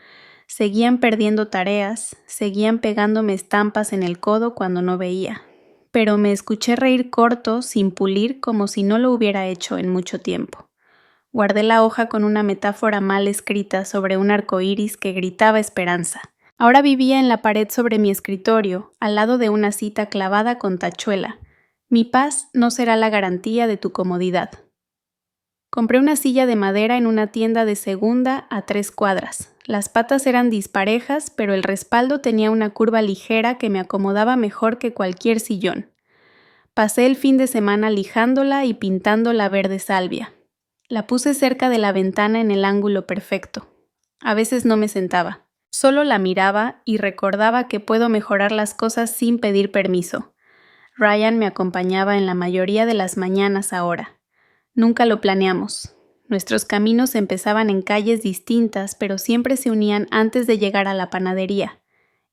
Speaker 1: seguían perdiendo tareas, seguían pegándome estampas en el codo cuando no veía. Pero me escuché reír corto, sin pulir, como si no lo hubiera hecho en mucho tiempo. Guardé la hoja con una metáfora mal escrita sobre un arco iris que gritaba esperanza. Ahora vivía en la pared sobre mi escritorio, al lado de una cita clavada con tachuela. Mi paz no será la garantía de tu comodidad. Compré una silla de madera en una tienda de segunda a 3 cuadras. Las patas eran disparejas, pero el respaldo tenía una curva ligera que me acomodaba mejor que cualquier sillón. Pasé el fin de semana lijándola y pintándola verde salvia. La puse cerca de la ventana en el ángulo perfecto. A veces no me sentaba. Solo la miraba y recordaba que puedo mejorar las cosas sin pedir permiso. Ryan me acompañaba en la mayoría de las mañanas ahora. Nunca lo planeamos. Nuestros caminos empezaban en calles distintas, pero siempre se unían antes de llegar a la panadería.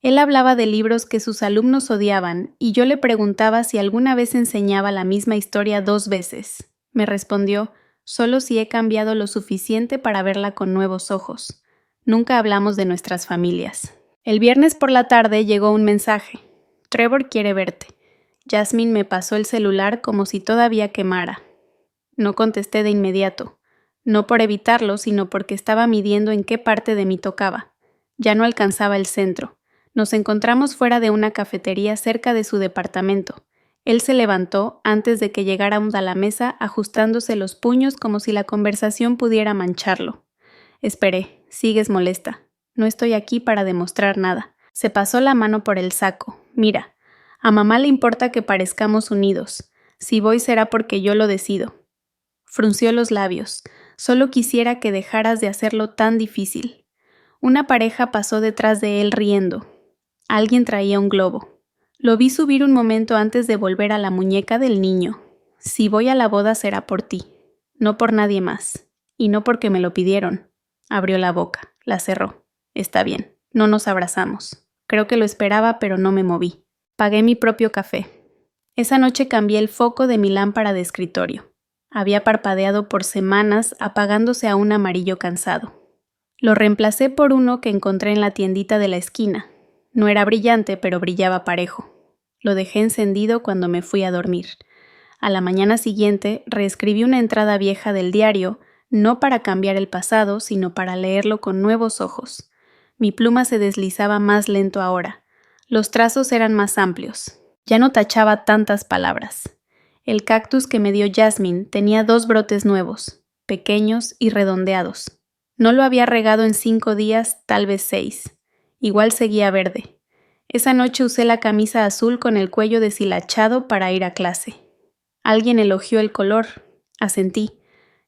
Speaker 1: Él hablaba de libros que sus alumnos odiaban y yo le preguntaba si alguna vez enseñaba la misma historia 2 veces. Me respondió, solo si he cambiado lo suficiente para verla con nuevos ojos. Nunca hablamos de nuestras familias. El viernes por la tarde llegó un mensaje. Trevor quiere verte. Jasmine me pasó el celular como si todavía quemara. No contesté de inmediato. No por evitarlo, sino porque estaba midiendo en qué parte de mí tocaba. Ya no alcanzaba el centro. Nos encontramos fuera de una cafetería cerca de su departamento. Él se levantó antes de que llegáramos a la mesa, ajustándose los puños como si la conversación pudiera mancharlo. Esperé. Sigues molesta. No estoy aquí para demostrar nada. Se pasó la mano por el saco. Mira, a mamá le importa que parezcamos unidos. Si voy será porque yo lo decido. Frunció los labios. Solo quisiera que dejaras de hacerlo tan difícil. Una pareja pasó detrás de él riendo. Alguien traía un globo. Lo vi subir un momento antes de volver a la muñeca del niño. Si voy a la boda será por ti, no por nadie más. Y no porque me lo pidieron. Abrió la boca, la cerró. Está bien, no nos abrazamos. Creo que lo esperaba, pero no me moví. Pagué mi propio café. Esa noche cambié el foco de mi lámpara de escritorio. Había parpadeado por semanas, apagándose a un amarillo cansado. Lo reemplacé por uno que encontré en la tiendita de la esquina. No era brillante, pero brillaba parejo. Lo dejé encendido cuando me fui a dormir. A la mañana siguiente, reescribí una entrada vieja del diario, no para cambiar el pasado, sino para leerlo con nuevos ojos. Mi pluma se deslizaba más lento ahora. Los trazos eran más amplios. Ya no tachaba tantas palabras. El cactus que me dio Jasmine tenía 2 brotes nuevos, pequeños y redondeados. No lo había regado en 5 días, tal vez 6. Igual seguía verde. Esa noche usé la camisa azul con el cuello deshilachado para ir a clase. Alguien elogió el color. Asentí.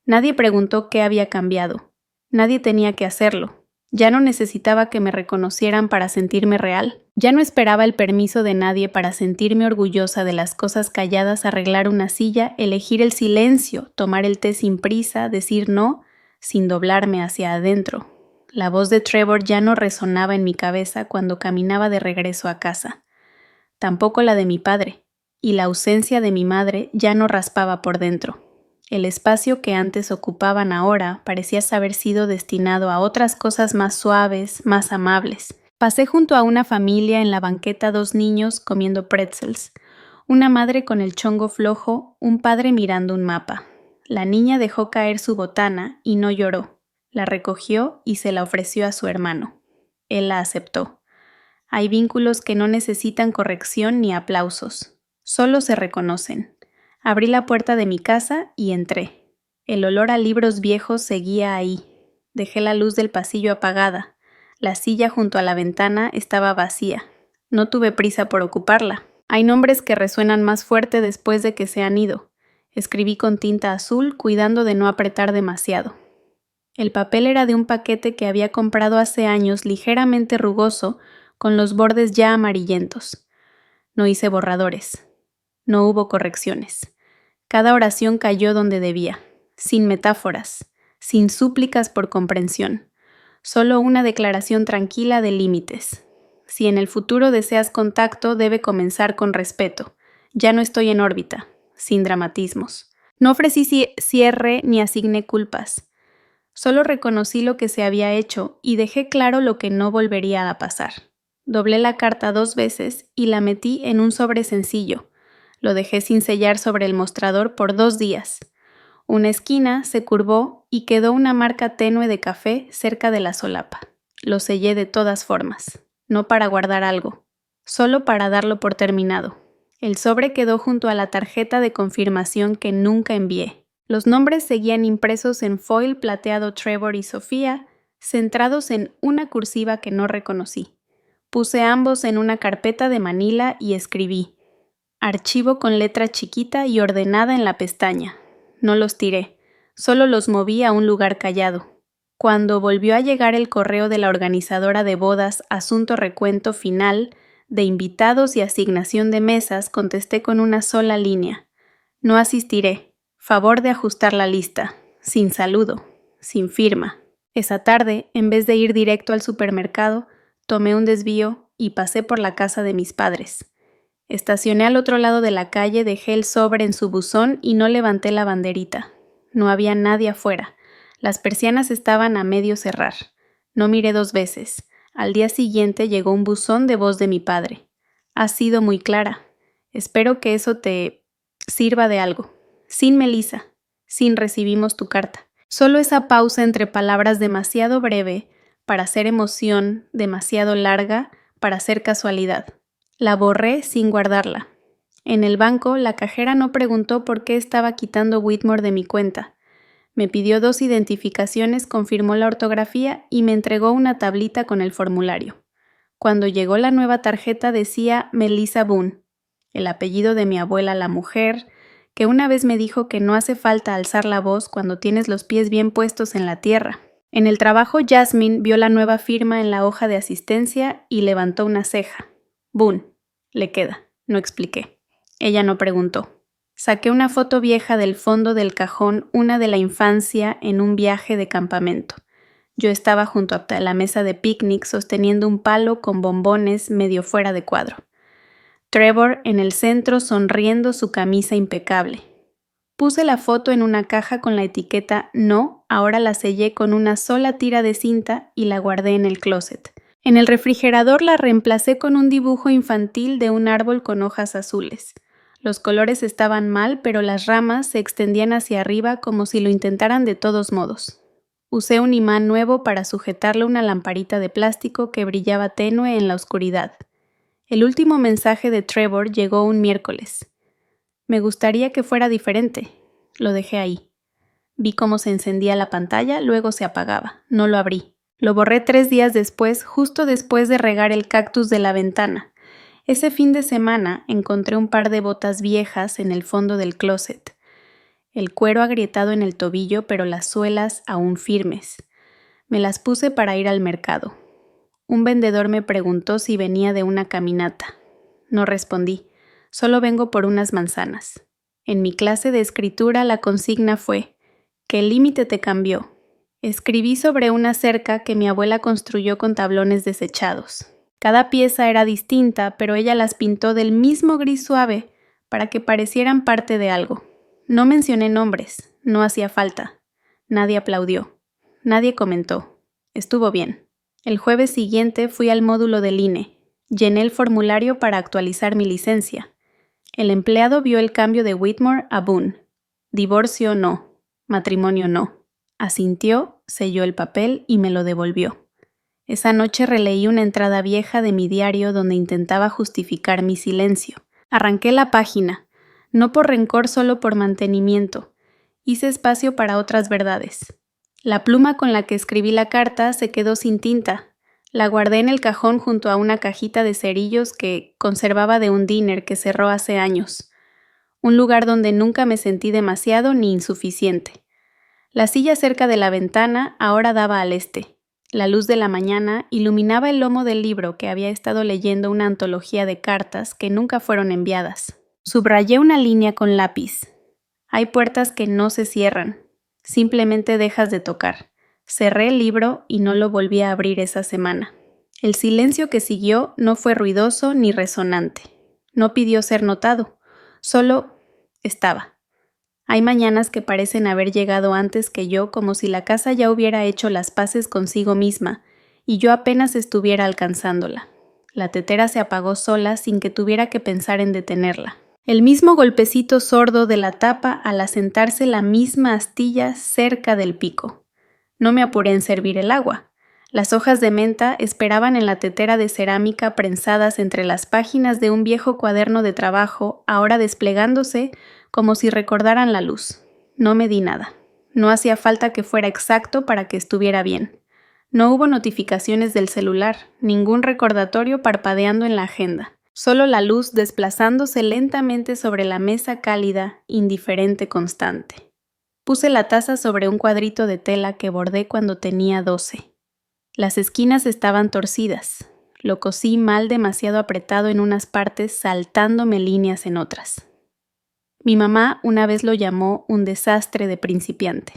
Speaker 1: Nadie preguntó qué había cambiado. Nadie tenía que hacerlo. Ya no necesitaba que me reconocieran para sentirme real. Ya no esperaba el permiso de nadie para sentirme orgullosa de las cosas calladas, arreglar una silla, elegir el silencio, tomar el té sin prisa, decir no, sin doblarme hacia adentro. La voz de Trevor ya no resonaba en mi cabeza cuando caminaba de regreso a casa. Tampoco la de mi padre, y la ausencia de mi madre ya no raspaba por dentro. El espacio que antes ocupaban ahora parecía haber sido destinado a otras cosas más suaves, más amables. Pasé junto a una familia en la banqueta 2 niños comiendo pretzels, una madre con el chongo flojo, un padre mirando un mapa. La niña dejó caer su botana y no lloró. La recogió y se la ofreció a su hermano. Él la aceptó. Hay vínculos que no necesitan corrección ni aplausos, solo se reconocen. Abrí la puerta de mi casa y entré. El olor a libros viejos seguía ahí. Dejé la luz del pasillo apagada. La silla junto a la ventana estaba vacía. No tuve prisa por ocuparla. Hay nombres que resuenan más fuerte después de que se han ido. Escribí con tinta azul, cuidando de no apretar demasiado. El papel era de un paquete que había comprado hace años, ligeramente rugoso, con los bordes ya amarillentos. No hice borradores. No hubo correcciones. Cada oración cayó donde debía, sin metáforas, sin súplicas por comprensión. Solo una declaración tranquila de límites. Si en el futuro deseas contacto, debe comenzar con respeto. Ya no estoy en órbita, sin dramatismos. No ofrecí cierre ni asigné culpas. Solo reconocí lo que se había hecho y dejé claro lo que no volvería a pasar. Doblé la carta 2 veces y la metí en un sobre sencillo. Lo dejé sin sellar sobre el mostrador por 2 días. Una esquina se curvó y quedó una marca tenue de café cerca de la solapa. Lo sellé de todas formas, no para guardar algo, solo para darlo por terminado. El sobre quedó junto a la tarjeta de confirmación que nunca envié. Los nombres seguían impresos en foil plateado Trevor y Sofía, centrados en una cursiva que no reconocí. Puse ambos en una carpeta de manila y escribí: archivo con letra chiquita y ordenada en la pestaña. No los tiré, solo los moví a un lugar callado. Cuando volvió a llegar el correo de la organizadora de bodas, asunto recuento final, de invitados y asignación de mesas, contesté con una sola línea: no asistiré. Favor de ajustar la lista. sin saludo, sin firma. Esa tarde, en vez de ir directo al supermercado, tomé un desvío y pasé por la casa de mis padres. Estacioné al otro lado de la calle, dejé el sobre en su buzón y no levanté la banderita. No había nadie afuera. Las persianas estaban a medio cerrar. No miré 2 veces. Al día siguiente llegó un buzón de voz de mi padre. Has sido muy clara. Espero que eso te sirva de algo. Sin Melissa. Sin recibimos tu carta. Solo esa pausa entre palabras demasiado breve para ser emoción, demasiado larga para ser casualidad. La borré sin guardarla. En el banco, la cajera no preguntó por qué estaba quitando Whitmore de mi cuenta. Me pidió 2 identificaciones, confirmó la ortografía y me entregó una tablita con el formulario. Cuando llegó la nueva tarjeta decía Melissa Boone, el apellido de mi abuela la mujer, que una vez me dijo que no hace falta alzar la voz cuando tienes los pies bien puestos en la tierra. En el trabajo, Jasmine vio la nueva firma en la hoja de asistencia y levantó una ceja. Boone, le queda, no expliqué. Ella no preguntó. Saqué una foto vieja del fondo del cajón, una de la infancia en un viaje de campamento. Yo estaba junto a la mesa de picnic sosteniendo un palo con bombones medio fuera de cuadro. Trevor en el centro sonriendo, su camisa impecable. Puse la foto en una caja con la etiqueta No, ahora la sellé con una sola tira de cinta y la guardé en el closet. En el refrigerador la reemplacé con un dibujo infantil de un árbol con hojas azules. Los colores estaban mal, pero las ramas se extendían hacia arriba como si lo intentaran de todos modos. Usé un imán nuevo para sujetarle una lamparita de plástico que brillaba tenue en la oscuridad. El último mensaje de Trevor llegó un miércoles. Me gustaría que fuera diferente. Lo dejé ahí. Vi cómo se encendía la pantalla, luego se apagaba. No lo abrí. Lo borré 3 días después, justo después de regar el cactus de la ventana. Ese fin de semana encontré un par de botas viejas en el fondo del closet. El cuero agrietado en el tobillo, pero las suelas aún firmes. Me las puse para ir al mercado. Un vendedor me preguntó si venía de una caminata. No respondí. Solo vengo por unas manzanas. En mi clase de escritura la consigna fue: ¿qué límite te cambió? Escribí sobre una cerca que mi abuela construyó con tablones desechados. Cada pieza era distinta, pero ella las pintó del mismo gris suave para que parecieran parte de algo. No mencioné nombres, no hacía falta. Nadie aplaudió. Nadie comentó. Estuvo bien. El jueves siguiente fui al módulo del INE. Llené el formulario para actualizar mi licencia. El empleado vio el cambio de Whitmore a Boone. Divorcio no. Matrimonio no. Asintió, selló el papel y me lo devolvió. Esa noche releí una entrada vieja de mi diario donde intentaba justificar mi silencio. Arranqué la página, no por rencor, solo por mantenimiento. Hice espacio para otras verdades. La pluma con la que escribí la carta se quedó sin tinta. La guardé en el cajón junto a una cajita de cerillos que conservaba de un diner que cerró hace años. Un lugar donde nunca me sentí demasiado ni insuficiente. La silla cerca de la ventana ahora daba al este. La luz de la mañana iluminaba el lomo del libro que había estado leyendo, una antología de cartas que nunca fueron enviadas. Subrayé una línea con lápiz. Hay puertas que no se cierran. Simplemente dejas de tocar. Cerré el libro y no lo volví a abrir esa semana. El silencio que siguió no fue ruidoso ni resonante. No pidió ser notado. Solo estaba. Hay mañanas que parecen haber llegado antes que yo, como si la casa ya hubiera hecho las paces consigo misma y yo apenas estuviera alcanzándola. La tetera se apagó sola sin que tuviera que pensar en detenerla. El mismo golpecito sordo de la tapa al asentarse la misma astilla cerca del pico. No me apuré en servir el agua. Las hojas de menta esperaban en la tetera de cerámica prensadas entre las páginas de un viejo cuaderno de trabajo, ahora desplegándose como si recordaran la luz. No me di nada. No hacía falta que fuera exacto para que estuviera bien. No hubo notificaciones del celular, ningún recordatorio parpadeando en la agenda. Solo la luz desplazándose lentamente sobre la mesa cálida, indiferente, constante. Puse la taza sobre un cuadrito de tela que bordé cuando tenía 12. Las esquinas estaban torcidas. Lo cosí mal, demasiado apretado en unas partes, saltándome líneas en otras. Mi mamá una vez lo llamó un desastre de principiante.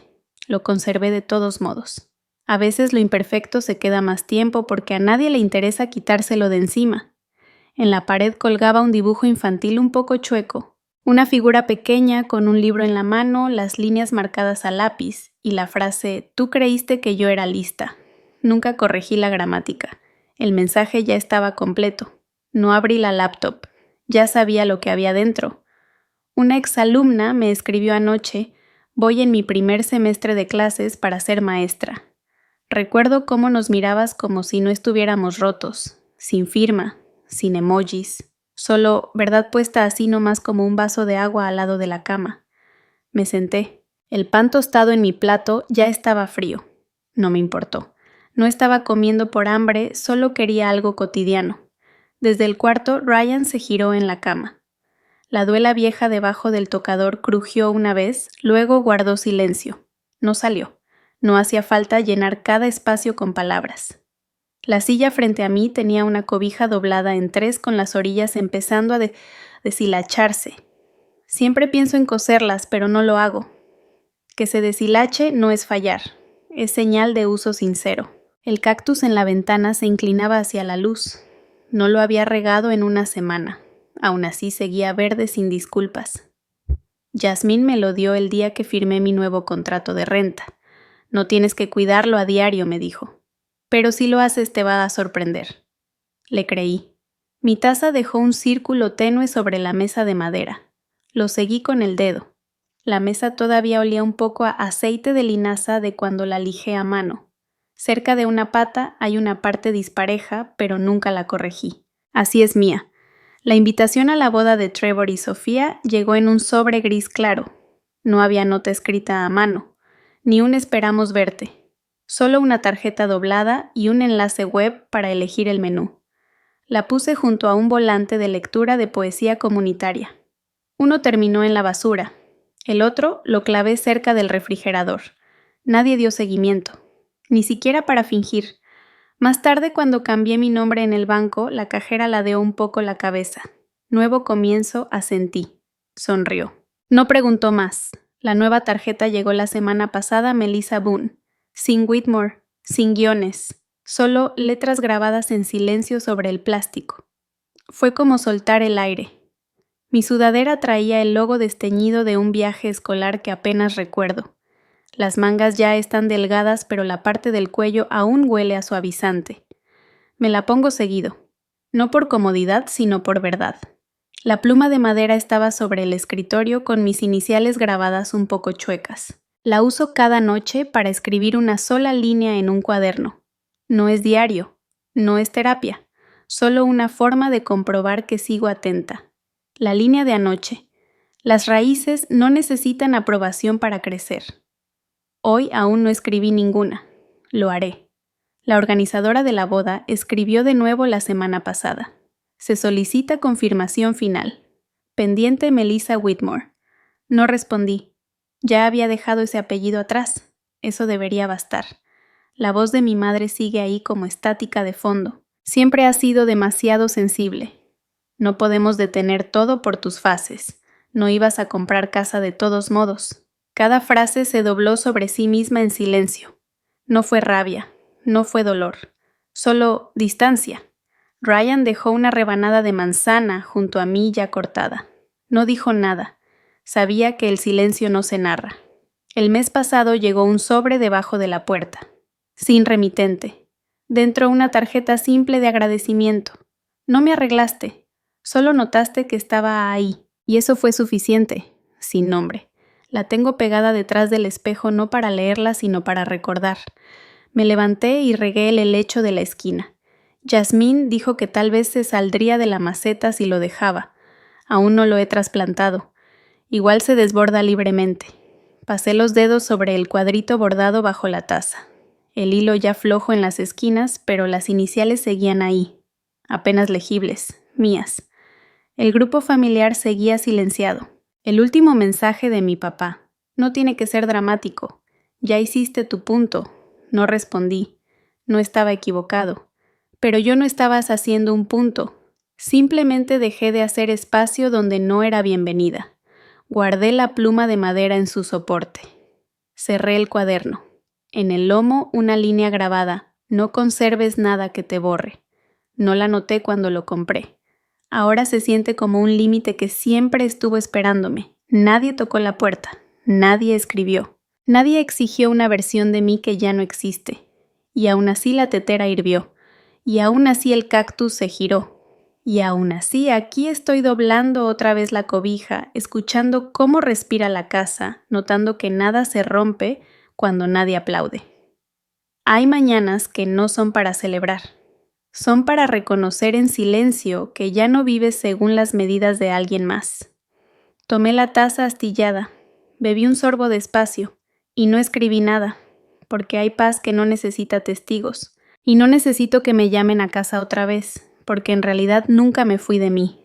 Speaker 1: Lo conservé de todos modos. A veces lo imperfecto se queda más tiempo porque a nadie le interesa quitárselo de encima. En la pared colgaba un dibujo infantil un poco chueco. Una figura pequeña con un libro en la mano, las líneas marcadas a lápiz y la frase «Tú creíste que yo era lista». Nunca corregí la gramática. El mensaje ya estaba completo. No abrí la laptop. Ya sabía lo que había dentro. Una exalumna me escribió anoche: «Voy en mi primer semestre de clases para ser maestra. Recuerdo cómo nos mirabas como si no estuviéramos rotos, sin firma, sin emojis, solo verdad puesta así nomás como un vaso de agua al lado de la cama». Me senté. El pan tostado en mi plato ya estaba frío. No me importó. No estaba comiendo por hambre, solo quería algo cotidiano. Desde el cuarto, Ryan se giró en la cama. La duela vieja debajo del tocador crujió una vez, luego guardó silencio. No salió. No hacía falta llenar cada espacio con palabras. La silla frente a mí tenía una cobija doblada en 3 con las orillas empezando a deshilacharse. Siempre pienso en coserlas, pero no lo hago. Que se deshilache no es fallar, es señal de uso sincero. El cactus en la ventana se inclinaba hacia la luz. No lo había regado en una semana. Aún así seguía verde sin disculpas. Yasmín me lo dio el día que firmé mi nuevo contrato de renta. «No tienes que cuidarlo a diario», me dijo. «Pero si lo haces te va a sorprender». Le creí. Mi taza dejó un círculo tenue sobre la mesa de madera. Lo seguí con el dedo. La mesa todavía olía un poco a aceite de linaza de cuando la lijé a mano. Cerca de una pata hay una parte dispareja, pero nunca la corregí. Así es mía. La invitación a la boda de Trevor y Sofía llegó en un sobre gris claro. No había nota escrita a mano, ni un «esperamos verte». Solo una tarjeta doblada y un enlace web para elegir el menú. La puse junto a un volante de lectura de poesía comunitaria. Uno terminó en la basura. El otro lo clavé cerca del refrigerador. Nadie dio seguimiento. Ni siquiera para fingir. Más tarde, cuando cambié mi nombre en el banco, la cajera ladeó un poco la cabeza. «Nuevo comienzo», asentí. Sonrió. No preguntó más. La nueva tarjeta llegó la semana pasada a Melissa Boone. Sin Whitmore, sin guiones. Solo letras grabadas en silencio sobre el plástico. Fue como soltar el aire. Mi sudadera traía el logo desteñido de un viaje escolar que apenas recuerdo. Las mangas ya están delgadas, pero la parte del cuello aún huele a suavizante. Me la pongo seguido. No por comodidad, sino por verdad. La pluma de madera estaba sobre el escritorio con mis iniciales grabadas un poco chuecas. La uso cada noche para escribir una sola línea en un cuaderno. No es diario, no es terapia, solo una forma de comprobar que sigo atenta. La línea de anoche. Las raíces no necesitan aprobación para crecer. Hoy aún no escribí ninguna. Lo haré. La organizadora de la boda escribió de nuevo la semana pasada. Se solicita confirmación final. Pendiente Melissa Whitmore. No respondí. Ya había dejado ese apellido atrás. Eso debería bastar. La voz de mi madre sigue ahí como estática de fondo. Siempre has sido demasiado sensible. No podemos detener todo por tus fases. No ibas a comprar casa de todos modos. Cada frase se dobló sobre sí misma en silencio. No fue rabia, no fue dolor, solo distancia. Ryan dejó una rebanada de manzana junto a mí ya cortada. No dijo nada. Sabía que el silencio no se narra. El mes pasado llegó un sobre debajo de la puerta. Sin remitente. Dentro una tarjeta simple de agradecimiento. No me arreglaste. Solo notaste que estaba ahí. Y eso fue suficiente. Sin nombre. La tengo pegada detrás del espejo no para leerla, sino para recordar. Me levanté y regué el helecho de la esquina. Yasmín dijo que tal vez se saldría de la maceta si lo dejaba. Aún no lo he trasplantado. Igual se desborda libremente. Pasé los dedos sobre el cuadrito bordado bajo la taza. El hilo ya flojo en las esquinas, pero las iniciales seguían ahí. Apenas legibles, mías. El grupo familiar seguía silenciado. El último mensaje de mi papá. No tiene que ser dramático. Ya hiciste tu punto. No respondí. No estaba equivocado. Pero yo no estaba haciendo un punto. Simplemente dejé de hacer espacio donde no era bienvenida. Guardé la pluma de madera en su soporte. Cerré el cuaderno. En el lomo una línea grabada: no conserves nada que te borre. No la noté cuando lo compré. Ahora se siente como un límite que siempre estuvo esperándome. Nadie tocó la puerta. Nadie escribió. Nadie exigió una versión de mí que ya no existe. Y aún así la tetera hirvió. Y aún así el cactus se giró. Y aún así aquí estoy doblando otra vez la cobija, escuchando cómo respira la casa, notando que nada se rompe cuando nadie aplaude. Hay mañanas que no son para celebrar. Son para reconocer en silencio que ya no vives según las medidas de alguien más. Tomé la taza astillada, bebí un sorbo despacio y no escribí nada, porque hay paz que no necesita testigos, y no necesito que me llamen a casa otra vez, porque en realidad nunca me fui de mí.